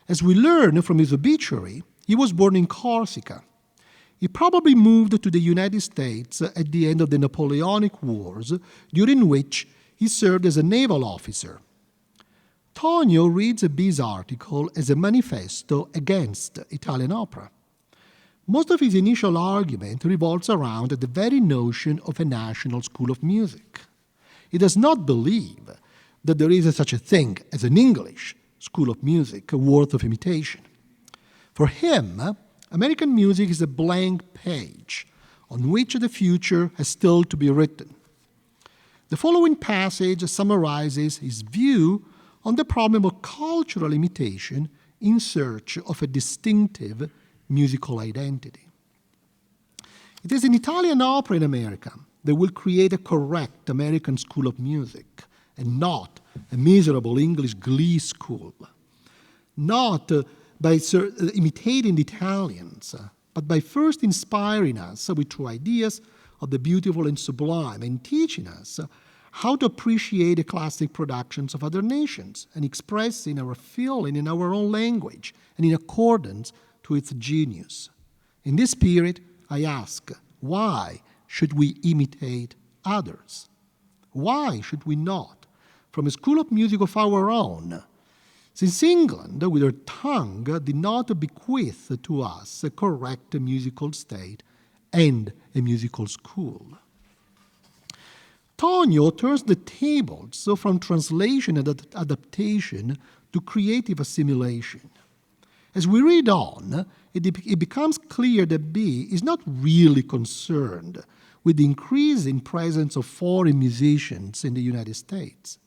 As we learn from his obituary, he was born in Corsica. He probably moved to the United States at the end of the Napoleonic Wars, during which he served as a naval officer. Tonio reads this article as a manifesto against Italian opera. Most of his initial argument revolves around the very notion of a national school of music. He does not believe that there is such a thing as an English school of music worth of imitation. For him, American music is a blank page on which the future has still to be written. The following passage summarizes his view on the problem of cultural imitation in search of a distinctive musical identity. It is an Italian opera in America that will create a correct American school of music, and not a miserable English glee school. Not by imitating the Italians, but by first inspiring us with true ideas of the beautiful and sublime, and teaching us how to appreciate the classic productions of other nations, and expressing our feeling in our own language and in accordance to its genius. In this spirit, I ask, why should we imitate others? Why should we not, from a school of music of our own, since England, with her tongue, did not bequeath to us a correct musical state and a musical school? Tonio turns the tables from translation and adaptation to creative assimilation. As we read on, it becomes clear that B is not really concerned with the increasing presence of foreign musicians in the United States.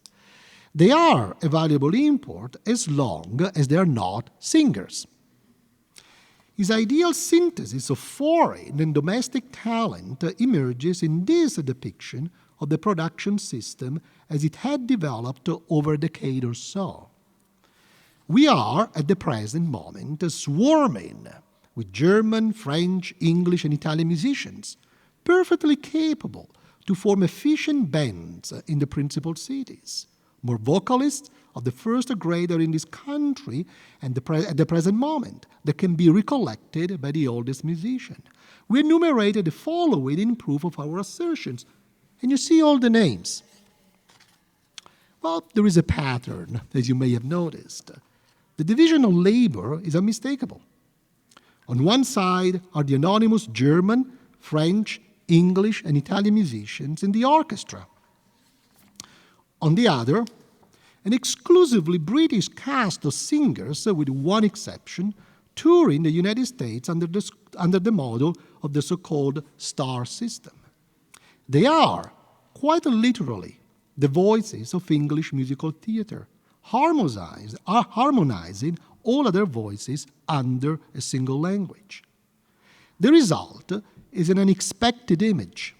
They are a valuable import as long as they are not singers. His ideal synthesis of foreign and domestic talent emerges in this depiction of the production system as it had developed over a decade or so. We are, at the present moment, swarming with German, French, English, and Italian musicians, perfectly capable to form efficient bands in the principal cities. More vocalists of the first grade are in this country and at the present moment that can be recollected by the oldest musician. We enumerated the following in proof of our assertions, and you see all the names. Well, there is a pattern, as you may have noticed. The division of labor is unmistakable. On one side are the anonymous German, French, English, and Italian musicians in the orchestra. On the other, an exclusively British cast of singers, with one exception, touring the United States under the model of the so-called star system. They are, quite literally, the voices of English musical theater, harmonizing all other voices under a single language. The result is an unexpected image,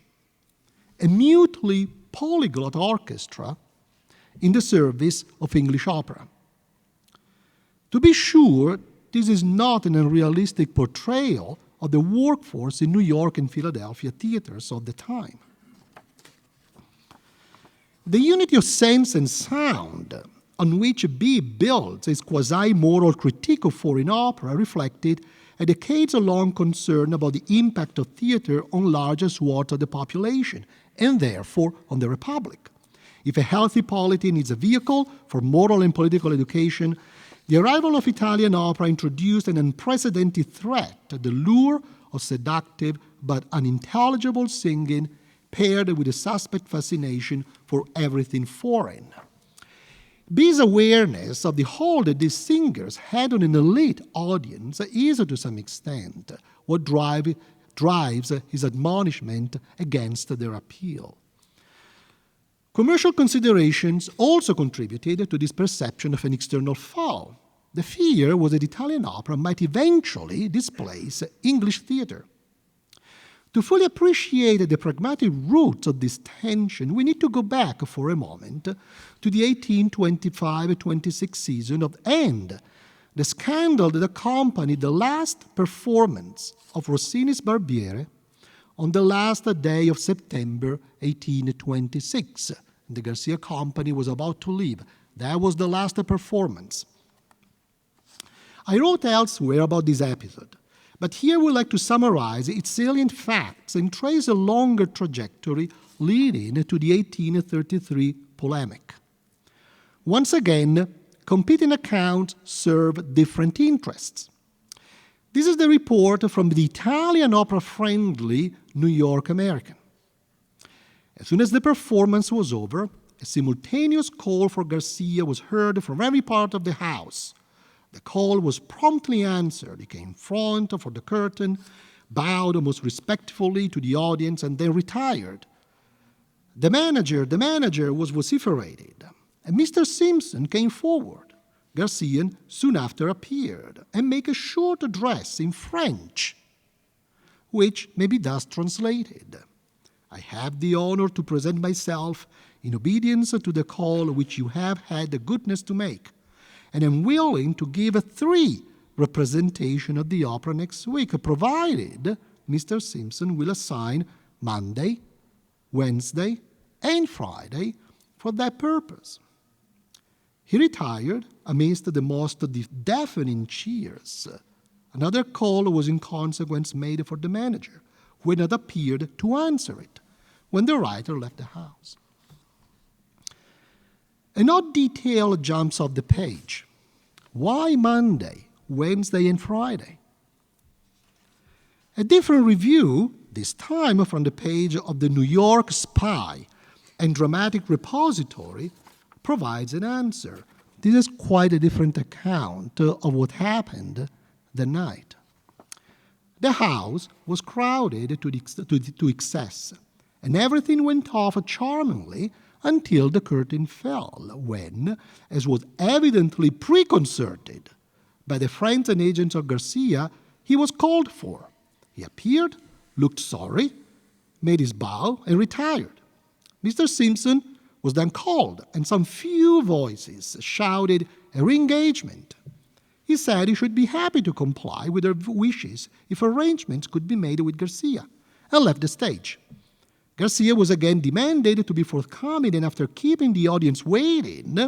a mutely polyglot orchestra in the service of English opera. To be sure, this is not an unrealistic portrayal of the workforce in New York and Philadelphia theaters of the time. The unity of sense and sound on which B builds his quasi-moral critique of foreign opera reflected a decades-long concern about the impact of theater on larger swaths of the population, and therefore on the Republic. If a healthy polity needs a vehicle for moral and political education, the arrival of Italian opera introduced an unprecedented threat, the lure of seductive but unintelligible singing paired with a suspect fascination for everything foreign. B's awareness of the hold that these singers had on an elite audience is, to some extent, what drives his admonishment against their appeal. Commercial considerations also contributed to this perception of an external foe. The fear was that Italian opera might eventually displace English theater. To fully appreciate the pragmatic roots of this tension, we need to go back for a moment to the 1825-26 season and the scandal that accompanied the last performance of Rossini's Barbiere on the last day of September 1826. The García company was about to leave. That was the last performance. I wrote elsewhere about this episode, but here we'd like to summarize its salient facts and trace a longer trajectory leading to the 1833 polemic. Once again, competing accounts serve different interests. This is the report from the Italian opera-friendly New York American. As soon as the performance was over, a simultaneous call for García was heard from every part of the house. The call was promptly answered. He came front for the curtain, bowed most respectfully to the audience, and then retired. The manager was vociferated, and Mr. Simpson came forward. García soon after appeared and made a short address in French, which may be thus translated. I have the honor to present myself in obedience to the call which you have had the goodness to make, and am willing to give 3 representations of the opera next week, provided Mr. Simpson will assign Monday, Wednesday, and Friday for that purpose. He retired amidst the most deafening cheers. Another call was in consequence made for the manager, who had not appeared to answer it when the writer left the house. An odd detail jumps off the page. Why Monday, Wednesday, and Friday? A different review, this time from the page of the New York Spy and Dramatic Repository, provides an answer. This is quite a different account of what happened that night. The house was crowded to excess, and everything went off charmingly until the curtain fell, when, as was evidently preconcerted by the friends and agents of García, he was called for. He appeared, looked sorry, made his bow, and retired. Mr. Simpson was then called, and some few voices shouted a re-engagement. He said he should be happy to comply with their wishes if arrangements could be made with García, and left the stage. García was again demanded to be forthcoming, and after keeping the audience waiting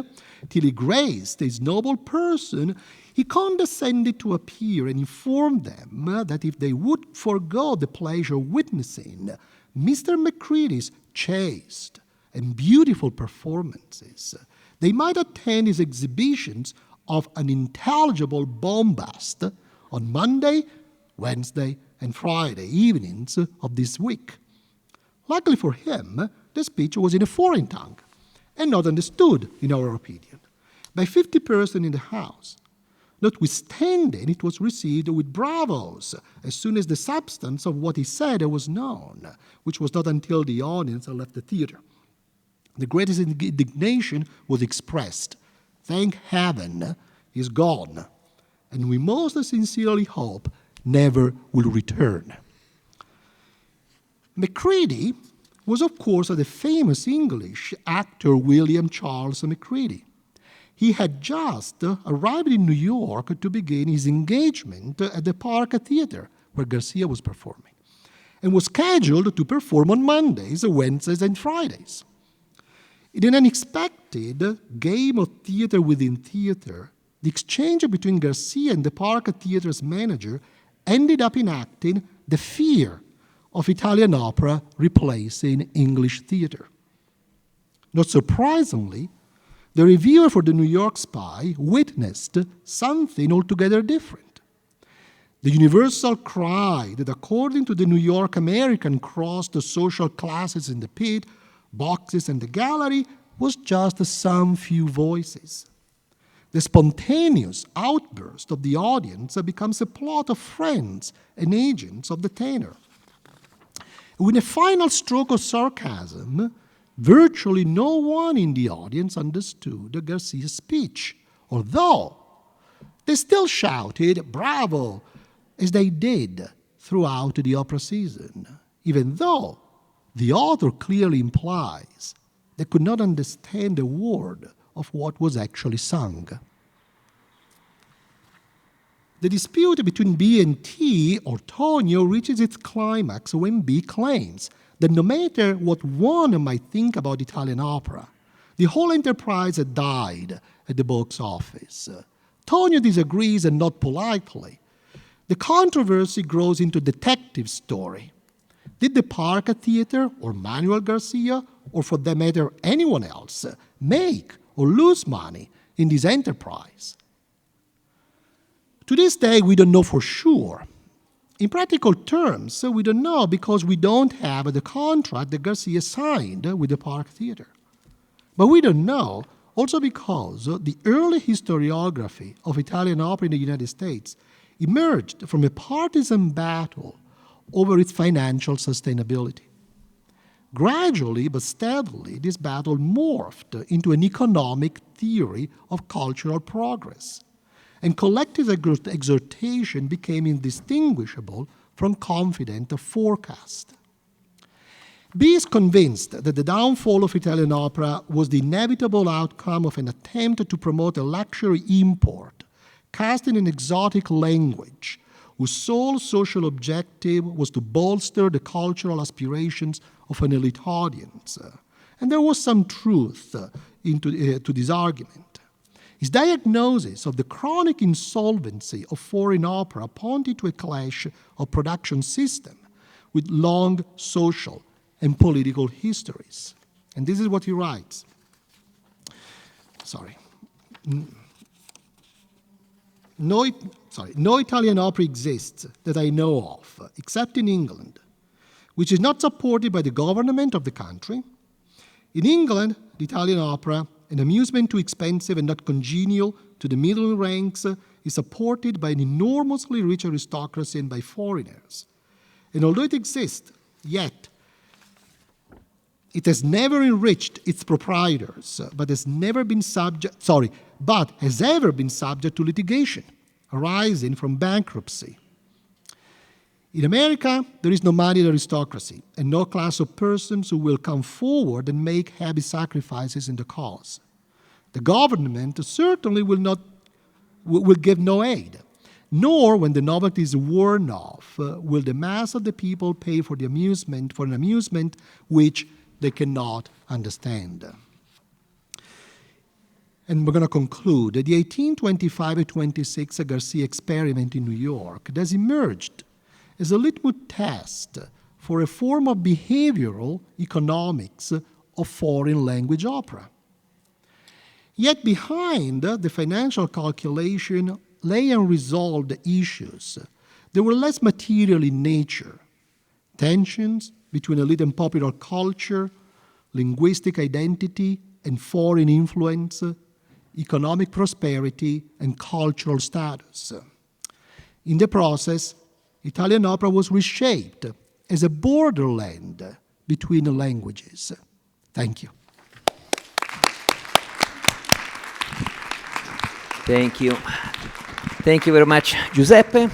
till he graced his noble person, he condescended to appear and informed them that if they would forego the pleasure of witnessing Mr. Macready's chaste and beautiful performances, they might attend his exhibitions of unintelligible bombast on Monday, Wednesday, and Friday evenings of this week. Luckily for him, the speech was in a foreign tongue and not understood, in our opinion, by 50 persons in the house. Notwithstanding, it was received with bravos as soon as the substance of what he said was known, which was not until the audience had left the theater. The greatest indignation was expressed. Thank heaven, he's gone, and we most sincerely hope never will return. Macready was, of course, the famous English actor William Charles Macready. He had just arrived in New York to begin his engagement at the Park Theater, where Garcia was performing, and was scheduled to perform on Mondays, Wednesdays, and Fridays. In an unexpected game of theater within theater, the exchange between Garcia and the Park Theater's manager ended up enacting the fear of Italian opera replacing English theater. Not surprisingly, the reviewer for the New York Spy witnessed something altogether different. The universal cry that, according to the New York American, crossed the social classes in the pit, boxes, and the gallery was just some few voices. The spontaneous outburst of the audience becomes a plot of friends and agents of the tenor. With a final stroke of sarcasm, virtually no one in the audience understood Garcia's speech, although they still shouted "Bravo!" as they did throughout the opera season, even though the author clearly implies they could not understand a word of what was actually sung. The dispute between B and T, or Tonio, reaches its climax when B claims that no matter what one might think about Italian opera, the whole enterprise had died at the box office. Tonio disagrees, and not politely. The controversy grows into a detective story. Did the Park Theater, or Manuel Garcia, or for that matter anyone else, make or lose money in this enterprise? To this day, we don't know for sure. In practical terms, we don't know because we don't have the contract that Garcia signed with the Park Theater. But we don't know also because the early historiography of Italian opera in the United States emerged from a partisan battle over its financial sustainability. Gradually but steadily, this battle morphed into an economic theory of cultural progress, and collective exhortation became indistinguishable from confident forecast. B is convinced that the downfall of Italian opera was the inevitable outcome of an attempt to promote a luxury import, cast in an exotic language, whose sole social objective was to bolster the cultural aspirations of an elite audience. And there was some truth to this argument. His diagnosis of the chronic insolvency of foreign opera pointed to a clash of production system with long social and political histories. And this is what he writes. No Italian opera exists that I know of, except in England, which is not supported by the government of the country. In England, the Italian opera, an amusement too expensive and not congenial to the middle ranks, is supported by an enormously rich aristocracy and by foreigners. And although it exists, yet it has never enriched its proprietors, but has ever been subject to litigation arising from bankruptcy. In America, there is no moneyed aristocracy and no class of persons who will come forward and make heavy sacrifices in the cause. The government certainly will give no aid, nor, when the novelty is worn off, will the mass of the people pay for an amusement which they cannot understand. And we're going to conclude that the 1825-26 Garcia experiment in New York has emerged as a litmus test for a form of behavioral economics of foreign language opera. Yet behind the financial calculation lay unresolved issues that were less material in nature: tensions between elite and popular culture, linguistic identity and foreign influence, economic prosperity and cultural status. In the process, Italian opera was reshaped as a borderland between the languages. Thank you. Thank you. Thank you very much, Giuseppe.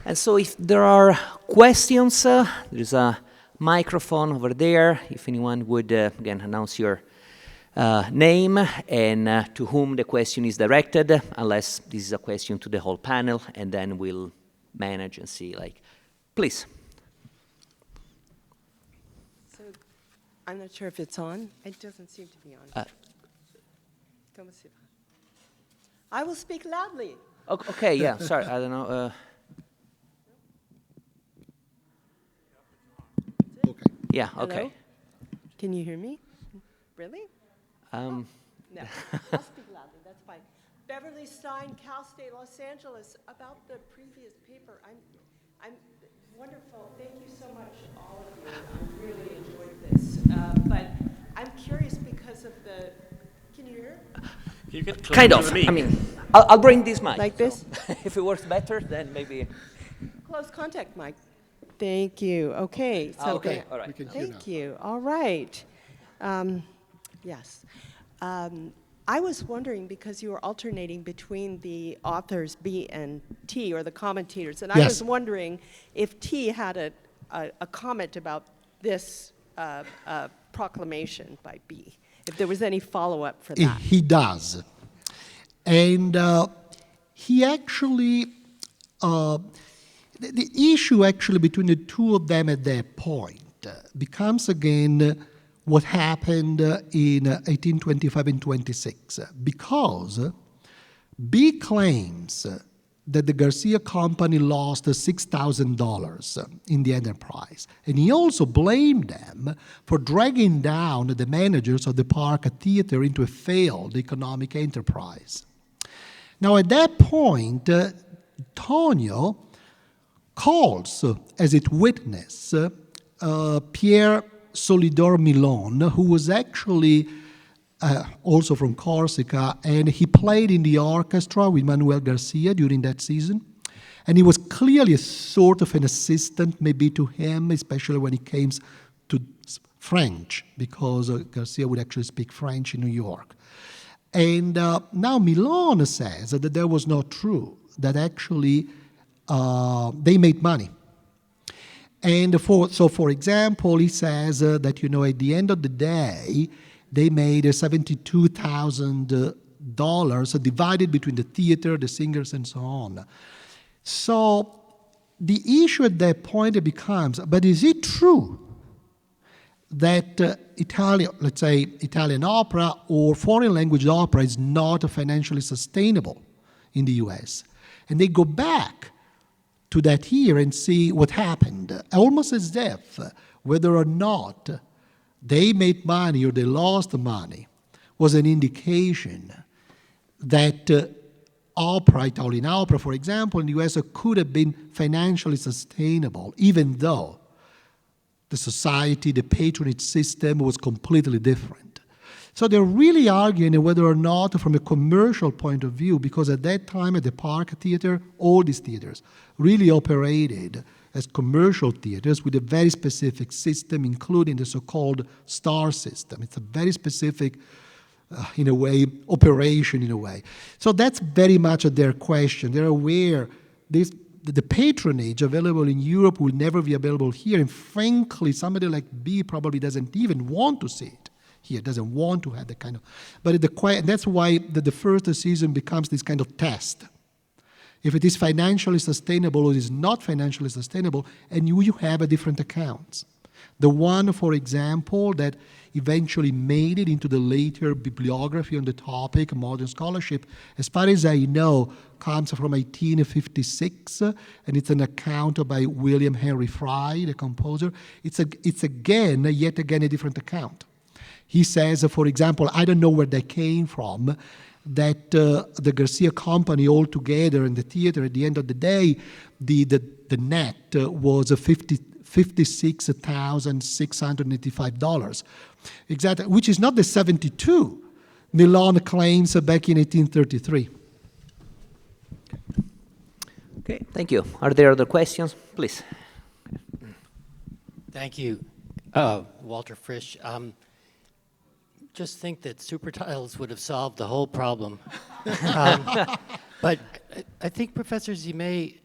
And so if there are questions, there is a microphone over there, if anyone would, again, announce your name and to whom the question is directed, unless this is a question to the whole panel, and then we'll manage and see, like, please. So, I'm not sure if it's on. It doesn't seem to be on. I will speak loudly. Okay, yeah, sorry, I don't know. Okay. Yeah, Hello? okay. Can you hear me? Really? No, I'll speak loudly, that's fine. Beverly Stein, Cal State, Los Angeles, about the previous paper. I'm wonderful. Thank you so much, all of you. I really enjoyed this. But I'm curious because of the, can you hear? You get Kind closer of. to me. I mean, I'll bring this mic. Like this? If it works better, then maybe. Close contact mic. Thank you. Okay. So Okay, all right. We can hear now. Thank you. All right. Yes. I was wondering, because you were alternating between the authors B and T, or the commentators, and I Yes. was wondering if T had a comment about this proclamation by B, if there was any follow-up for that. He does. And he actually, the issue actually between the two of them at that point becomes again what happened in 1825 and 26, because B claims that the García company lost $6,000 in the enterprise. And he also blamed them for dragging down the managers of the Park Theater into a failed economic enterprise. Now, at that point, Tonio calls as its witness Pierre Solidor Milon, who was actually also from Corsica, and he played in the orchestra with Manuel Garcia during that season. And he was clearly a sort of an assistant, maybe to him, especially when it came to French, because Garcia would actually speak French in New York. And now Milon says that was not true, that actually they made money. And for example, he says that, at the end of the day, they made $72,000 divided between the theater, the singers, and so on. So the issue at that point becomes, but is it true that Italian opera or foreign language opera is not financially sustainable in the US? And they go back to that year and see what happened, almost as if whether or not they made money or they lost money was an indication that Italian opera, for example, in the US could have been financially sustainable, even though the society, the patronage system was completely different. So they're really arguing whether or not, from a commercial point of view, because at that time at the Park Theater, all these theaters really operated as commercial theaters with a very specific system, including the so-called star system. It's a very specific, in a way, operation in a way. So that's very much their question. They're aware the patronage available in Europe will never be available here. And frankly, somebody like B probably doesn't even want to see it here, doesn't want to have the kind of... But that's why the first season becomes this kind of test. If it is financially sustainable or it is not financially sustainable, and you have different accounts. The one, for example, that eventually made it into the later bibliography on the topic, modern scholarship, as far as I know, comes from 1856, and it's an account by William Henry Fry, the composer. It's yet again a different account. He says, for example, I don't know where that came from, that the Garcia company altogether in the theater, at the end of the day, the net was $56,685, exactly, which is not the 72 Milan claims back in 1833. Okay, thank you. Are there other questions? Please. Thank you, Walter Frisch. Just think that supertitles would have solved the whole problem. But I think Professor Zimei,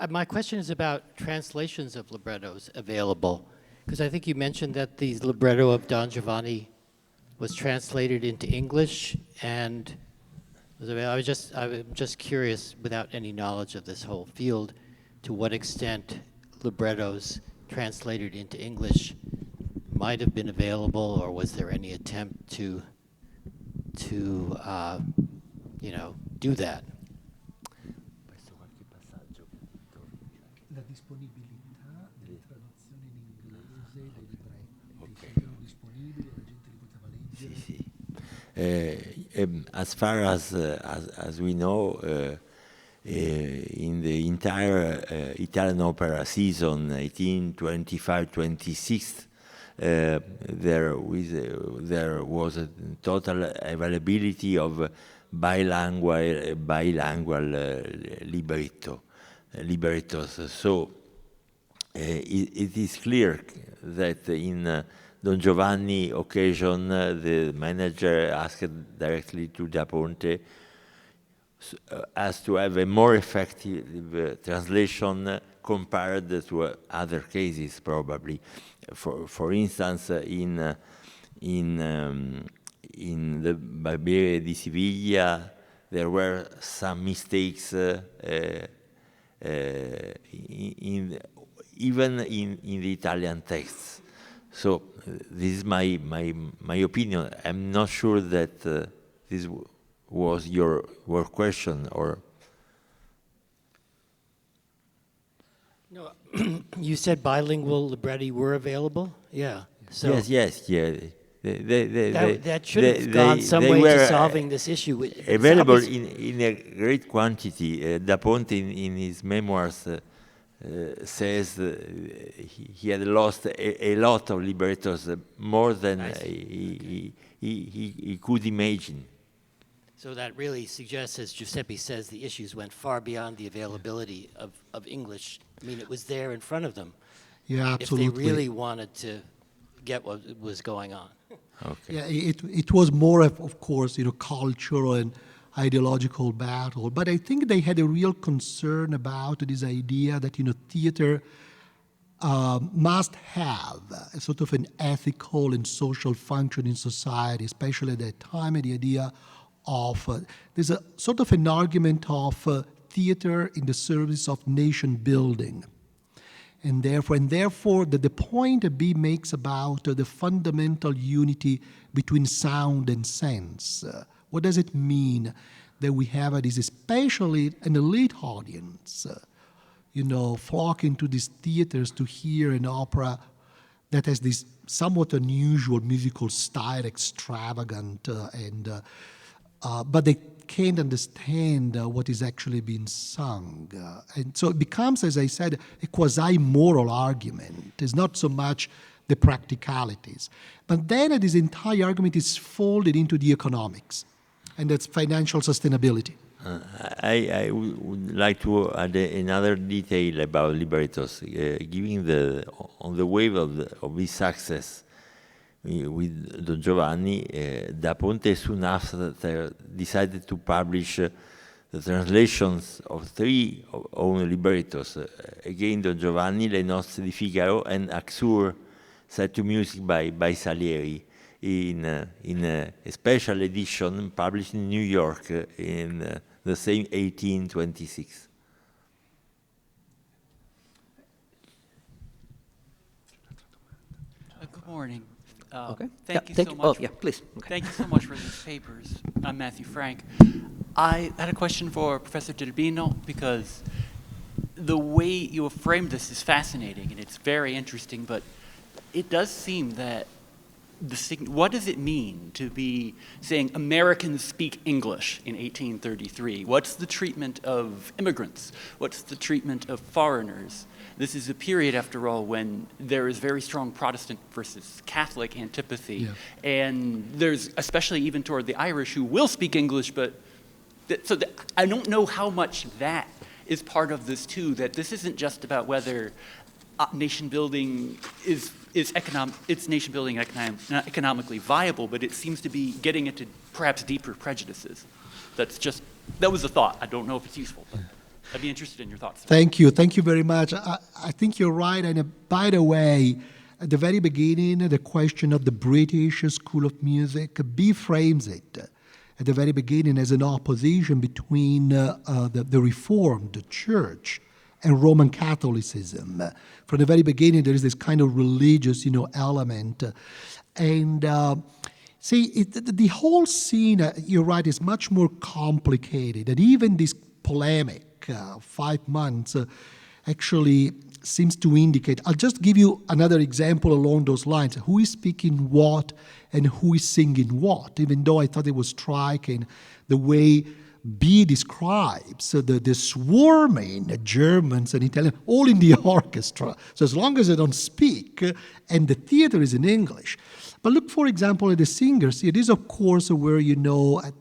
my question is about translations of librettos available. Because I think you mentioned that the libretto of Don Giovanni was translated into English, and I'm just curious, without any knowledge of this whole field, to what extent librettos translated into English might have been available, or was there any attempt to do that? La disponibilità delle traduzioni in inglese dei libretti, se erano disponibili, la gente li poteva leggere. As far as we know, in the entire Italian opera season, 1825-26, there was a total availability of bilingual librettos. So it is clear that in Don Giovanni occasion, the manager asked directly to Da Ponte as to have a more effective translation compared to other cases, probably. For instance, in the Barbiere di Siviglia, there were some mistakes even in the Italian texts. So this is my opinion. I'm not sure that this was your question, or No, you said bilingual libretti were available? Yeah. So yes. that should have gone some way to solving this issue. It's available in a great quantity. Da Ponte in his memoirs says he had lost a lot of librettos, more than he could imagine. So that really suggests, as Giuseppe says, the issues went far beyond the availability of English. I mean, it was there in front of them. Yeah, absolutely. If they really wanted to get what was going on. Okay. Yeah, it was more of course, cultural and ideological battle. But I think they had a real concern about this idea that, theater must have a sort of an ethical and social function in society, especially at that time, and the idea of, there's a sort of an argument of theater in the service of nation building. And therefore the point that B makes about the fundamental unity between sound and sense. What does it mean that we have this, especially an elite audience, flocking to these theaters to hear an opera that has this somewhat unusual musical style, extravagant, but they can't understand what is actually being sung. And so it becomes, as I said, a quasi-moral argument. It's not so much the practicalities. But then this entire argument is folded into the economics, and that's financial sustainability. I would like to add another detail about librettos. Given on the wave of this success with Don Giovanni, Da Ponte soon after decided to publish the translations of 3 own librettos. Again, Don Giovanni, Le Nozze di Figaro, and Axur, set to music by Salieri, in a special edition published in New York in the same 1826. Good morning. Okay. Thank you so much. Oh, yeah, please. Okay. Thank you so much for these papers. I'm Matthew Frank. I had a question for Professor Gerbino, because the way you have framed this is fascinating and it's very interesting, but it does seem that what does it mean to be saying Americans speak English in 1833? What's the treatment of immigrants? What's the treatment of foreigners? This is a period, after all, when there is very strong Protestant versus Catholic antipathy. Yeah. And there's, especially even toward the Irish, who will speak English, but I don't know how much that is part of this too, that this isn't just about whether nation building is nation building economically viable, but it seems to be getting into perhaps deeper prejudices. That was a thought. I don't know if it's useful, but I'd be interested in your thoughts. Thank you very much. I think you're right. And by the way, at the very beginning, the question of the British School of Music. B frames it at the very beginning as an opposition between the Reformed Church and Roman Catholicism. From the very beginning, there is this kind of religious, element. And the whole scene, you're right, is much more complicated. And even this polemic, 5 months, actually seems to indicate. I'll just give you another example along those lines. Who is speaking what and who is singing what, even though I thought it was striking the way B describes the swarming Germans and Italians, all in the orchestra. So as long as they don't speak, and the theater is in English. But look, for example, at the singers. It is, of course, where,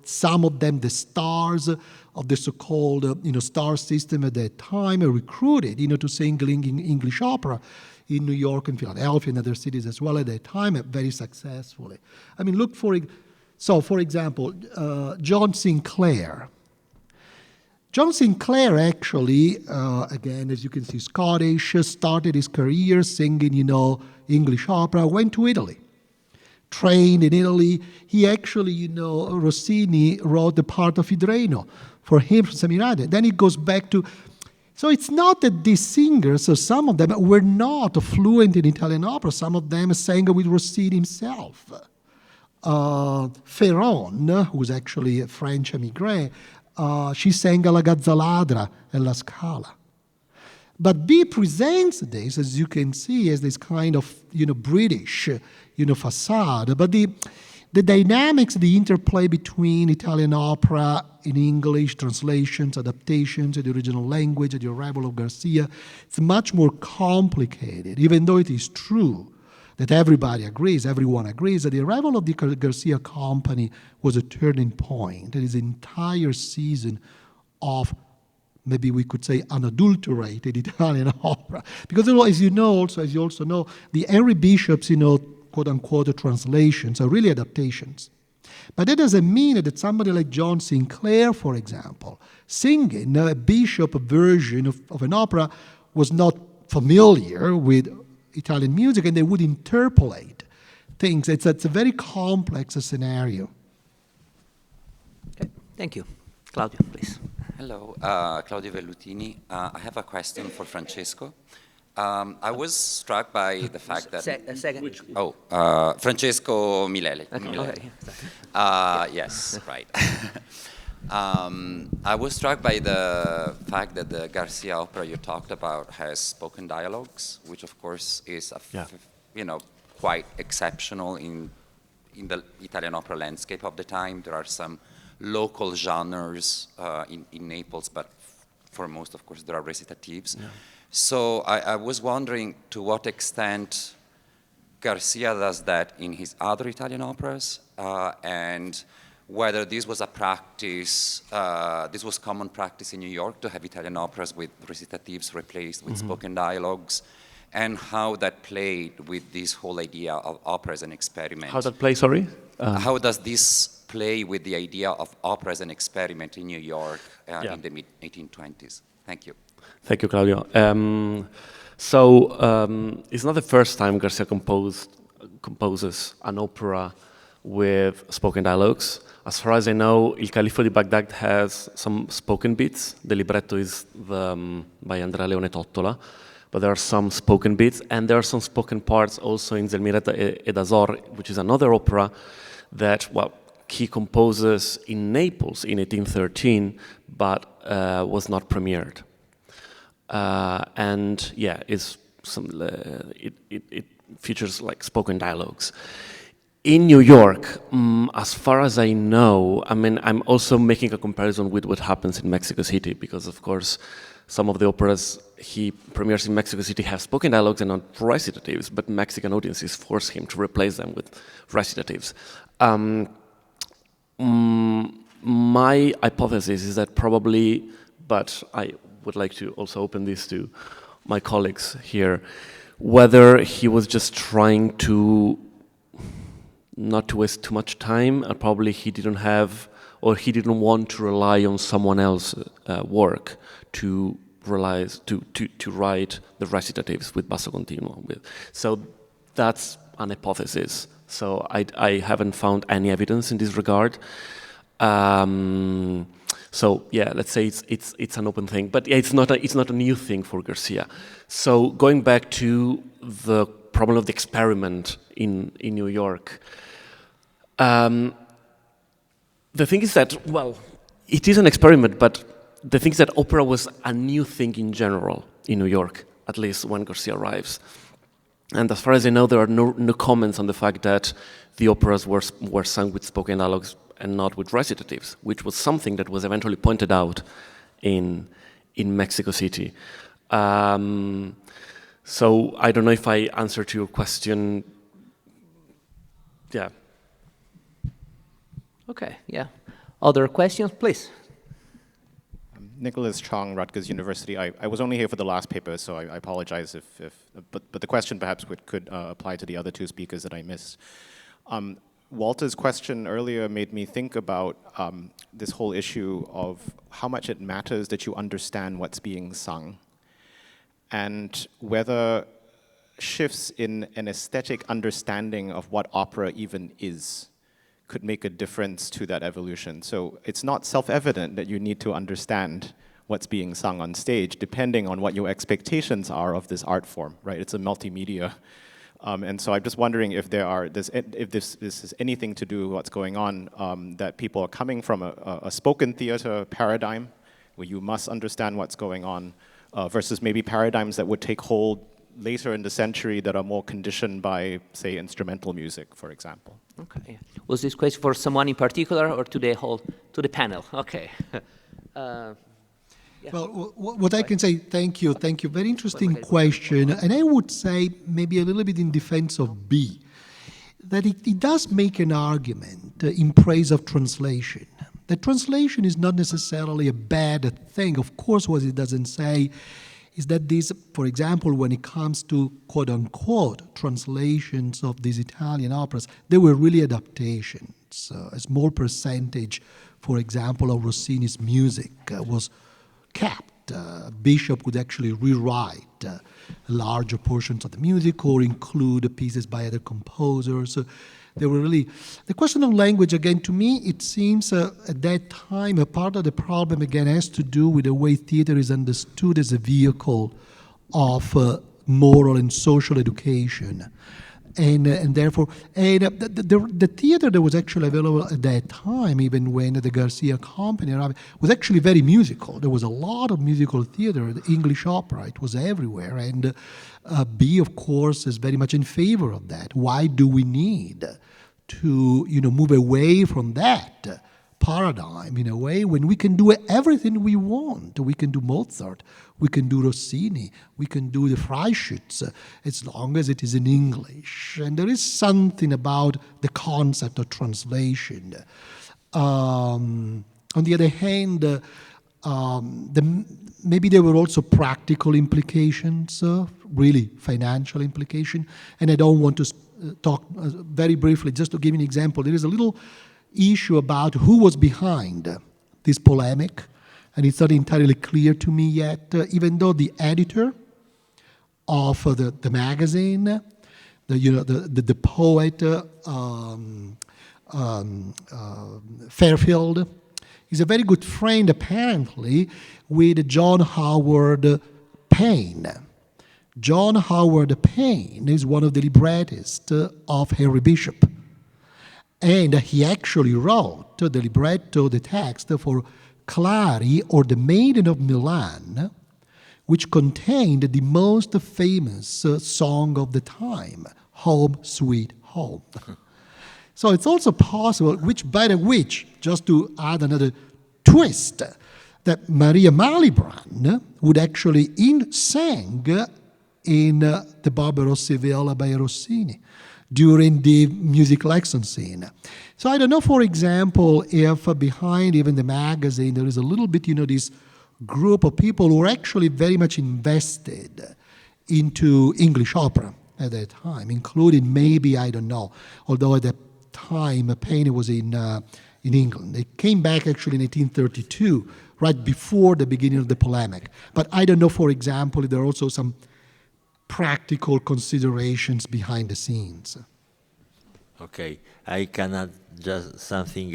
some of them, the stars of the so-called, star system at that time, are recruited, to sing English opera in New York and Philadelphia and other cities as well at that time, very successfully. I mean, look for example, John Sinclair. John Sinclair actually, again, as you can see, Scottish, started his career singing, English opera, went to Italy. Trained in Italy. He actually, Rossini wrote the part of Idreno for him from Semirade. Then he goes back to... So it's not that these singers, or some of them, were not fluent in Italian opera. Some of them sang with Rossini himself. Ferron, who's actually a French émigré, she sang La Gazzaladra and La Scala. But B presents this, as you can see, as this kind of, British, facade. But the dynamics, the interplay between Italian opera in English, translations, adaptations, the original language, the arrival of Garcia, it's much more complicated, even though it is true that everyone agrees that the arrival of the Garcia company was a turning point. It is an entire season of, maybe we could say, unadulterated Italian opera. Because as you also know, the Henry Bishop's, quote-unquote, translations are really adaptations. But that doesn't mean that somebody like John Sinclair, for example, singing a Bishop version of an opera was not familiar with Italian music, and they would interpolate things. It's a very complex scenario. Okay, thank you. Claudio, please. Hello, Claudio Vellutini. I have a question for Francesco. I was struck by the fact that... Second. Francesco Milella. Okay. Yes, right. I was struck by the fact that the Garcia opera you talked about has spoken dialogues, which of course is, quite exceptional in the Italian opera landscape of the time. There are some local genres in Naples, but for most, of course, there are recitatives. Yeah. So I was wondering to what extent Garcia does that in his other Italian operas, and whether this was a practice, this was common practice in New York to have Italian operas with recitatives replaced with spoken dialogues, and how that played with this whole idea of opera as an experiment. How that play, sorry? How does this play with the idea of opera as an experiment in New York in the mid-1820s? Thank you. Thank you, Claudio. It's not the first time Garcia composes an opera with spoken dialogues. As far as I know, Il Califfo di Baghdad has some spoken bits. The libretto is by Andrea Leone Tottola, but there are some spoken bits, and there are some spoken parts also in Zelmiretta ed Azor, which is another opera that, he composes in Naples in 1813, but was not premiered. It features like spoken dialogues. In New York, as far as I know, I'm also making a comparison with what happens in Mexico City, because of course, some of the operas he premieres in Mexico City have spoken dialogues and not recitatives, but Mexican audiences force him to replace them with recitatives. My hypothesis is that probably, but I would like to also open this to my colleagues here, whether he was just trying to not to waste too much time, and probably he didn't have, or he didn't want to rely on someone else's work to write the recitatives with basso continuo. So that's an hypothesis. So I haven't found any evidence in this regard. So yeah, let's say it's an open thing, but yeah, it's not a new thing for García. So going back to the problem of the experiment in New York, the thing is that, well, it is an experiment, but the thing is that opera was a new thing in general in New York, at least when García arrives. And as far as I know, there are no comments on the fact that the operas were sung with spoken dialogues and not with recitatives, which was something that was eventually pointed out in Mexico City. So I don't know if I answered your question. Yeah. Okay, yeah. Other questions, please? Nicholas Chong, Rutgers University. I was only here for the last paper, so I apologize but the question perhaps could apply to the other two speakers that I missed. Walter's question earlier made me think about this whole issue of how much it matters that you understand what's being sung, and whether shifts in an aesthetic understanding of what opera even is could make a difference to that evolution. So it's not self-evident that you need to understand what's being sung on stage, depending on what your expectations are of this art form, right? It's a multimedia. And so I'm just wondering if this is anything to do with what's going on, that people are coming from a spoken theater paradigm, where you must understand what's going on, versus maybe paradigms that would take hold later in the century that are more conditioned by, say, instrumental music, for example. Okay. Was this question for someone in particular or to the panel? Okay. Yeah. Well, what I can say, thank you. Very interesting question. And I would say, maybe a little bit in defense of B, that it does make an argument in praise of translation. That translation is not necessarily a bad thing. Of course, what it doesn't say is that these, for example, when it comes to quote-unquote translations of these Italian operas, they were really adaptations. A small percentage, for example, of Rossini's music was kept. Bishop would actually rewrite larger portions of the music or include pieces by other composors. They were really, the question of language, again, to me, it seems at that time, a part of the problem, again, has to do with the way theater is understood as a vehicle of moral and social education. And therefore, the theater that was actually available at that time, even when the García company arrived, was actually very musical. There was a lot of musical theater, the English opera, it was everywhere. And B, of course, is very much in favor of that. Why do we need to, move away from that paradigm in a way when we can do everything we want? We can do Mozart, we can do Rossini, we can do the Freischütz, as long as it is in English. And there is something about the concept of translation. On the other hand, maybe there were also practical implications, really financial implication. And I don't want to talk very briefly, just to give you an example. There is a little issue about who was behind this polemic, and it's not entirely clear to me yet, even though the editor of the magazine, the poet Fairfield, is a very good friend, apparently, with John Howard Payne. John Howard Payne is one of the librettists of Henry Bishop. And he actually wrote the libretto, the text for Clari, or the Maiden of Milan, which contained the most famous song of the time, Home Sweet Home. So it's also possible, just to add another twist, that Maria Malibran would actually sing in the Barbarossa Viola by Rossini during the music lesson scene. So I don't know, for example, if behind even the magazine there is a little bit, this group of people who are actually very much invested into English opera at that time, including maybe, I don't know, although at that time Payne was in England. They came back actually in 1832, right before the beginning of the polemic. But I don't know, for example, if there are also some practical considerations behind the scenes. Okay, I cannot just something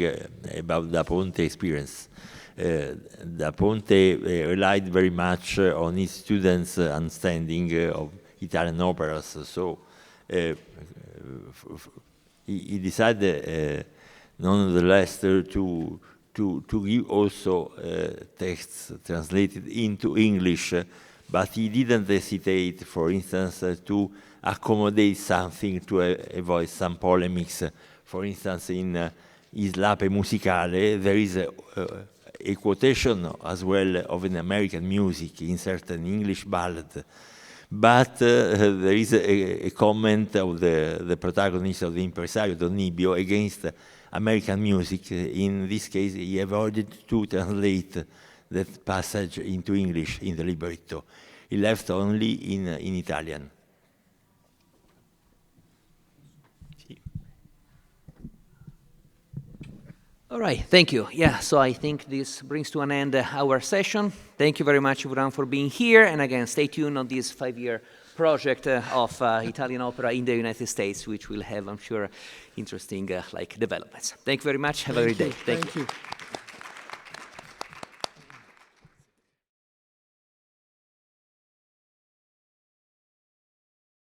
about Da Ponte experience. Da Ponte relied very much on his students' understanding of Italian operas, so he decided nonetheless to give also texts translated into English, but he didn't hesitate, for instance, to accommodate something to avoid some polemics. For instance, in his Lape Musicale, there is a quotation as well of an American music in certain English ballad. But there is a comment of the protagonist of the Impresario, Don Nibio, against American music. In this case, he avoided to translate that passage into English in the libretto. He left only in Italian. All right, thank you. Yeah, so I think this brings to an end our session. Thank you very much, everyone, for being here. And again, stay tuned on this 5-year project of Italian opera in the United States, which will have, I'm sure, interesting developments. Thank you very much. Have a great day. Thank you.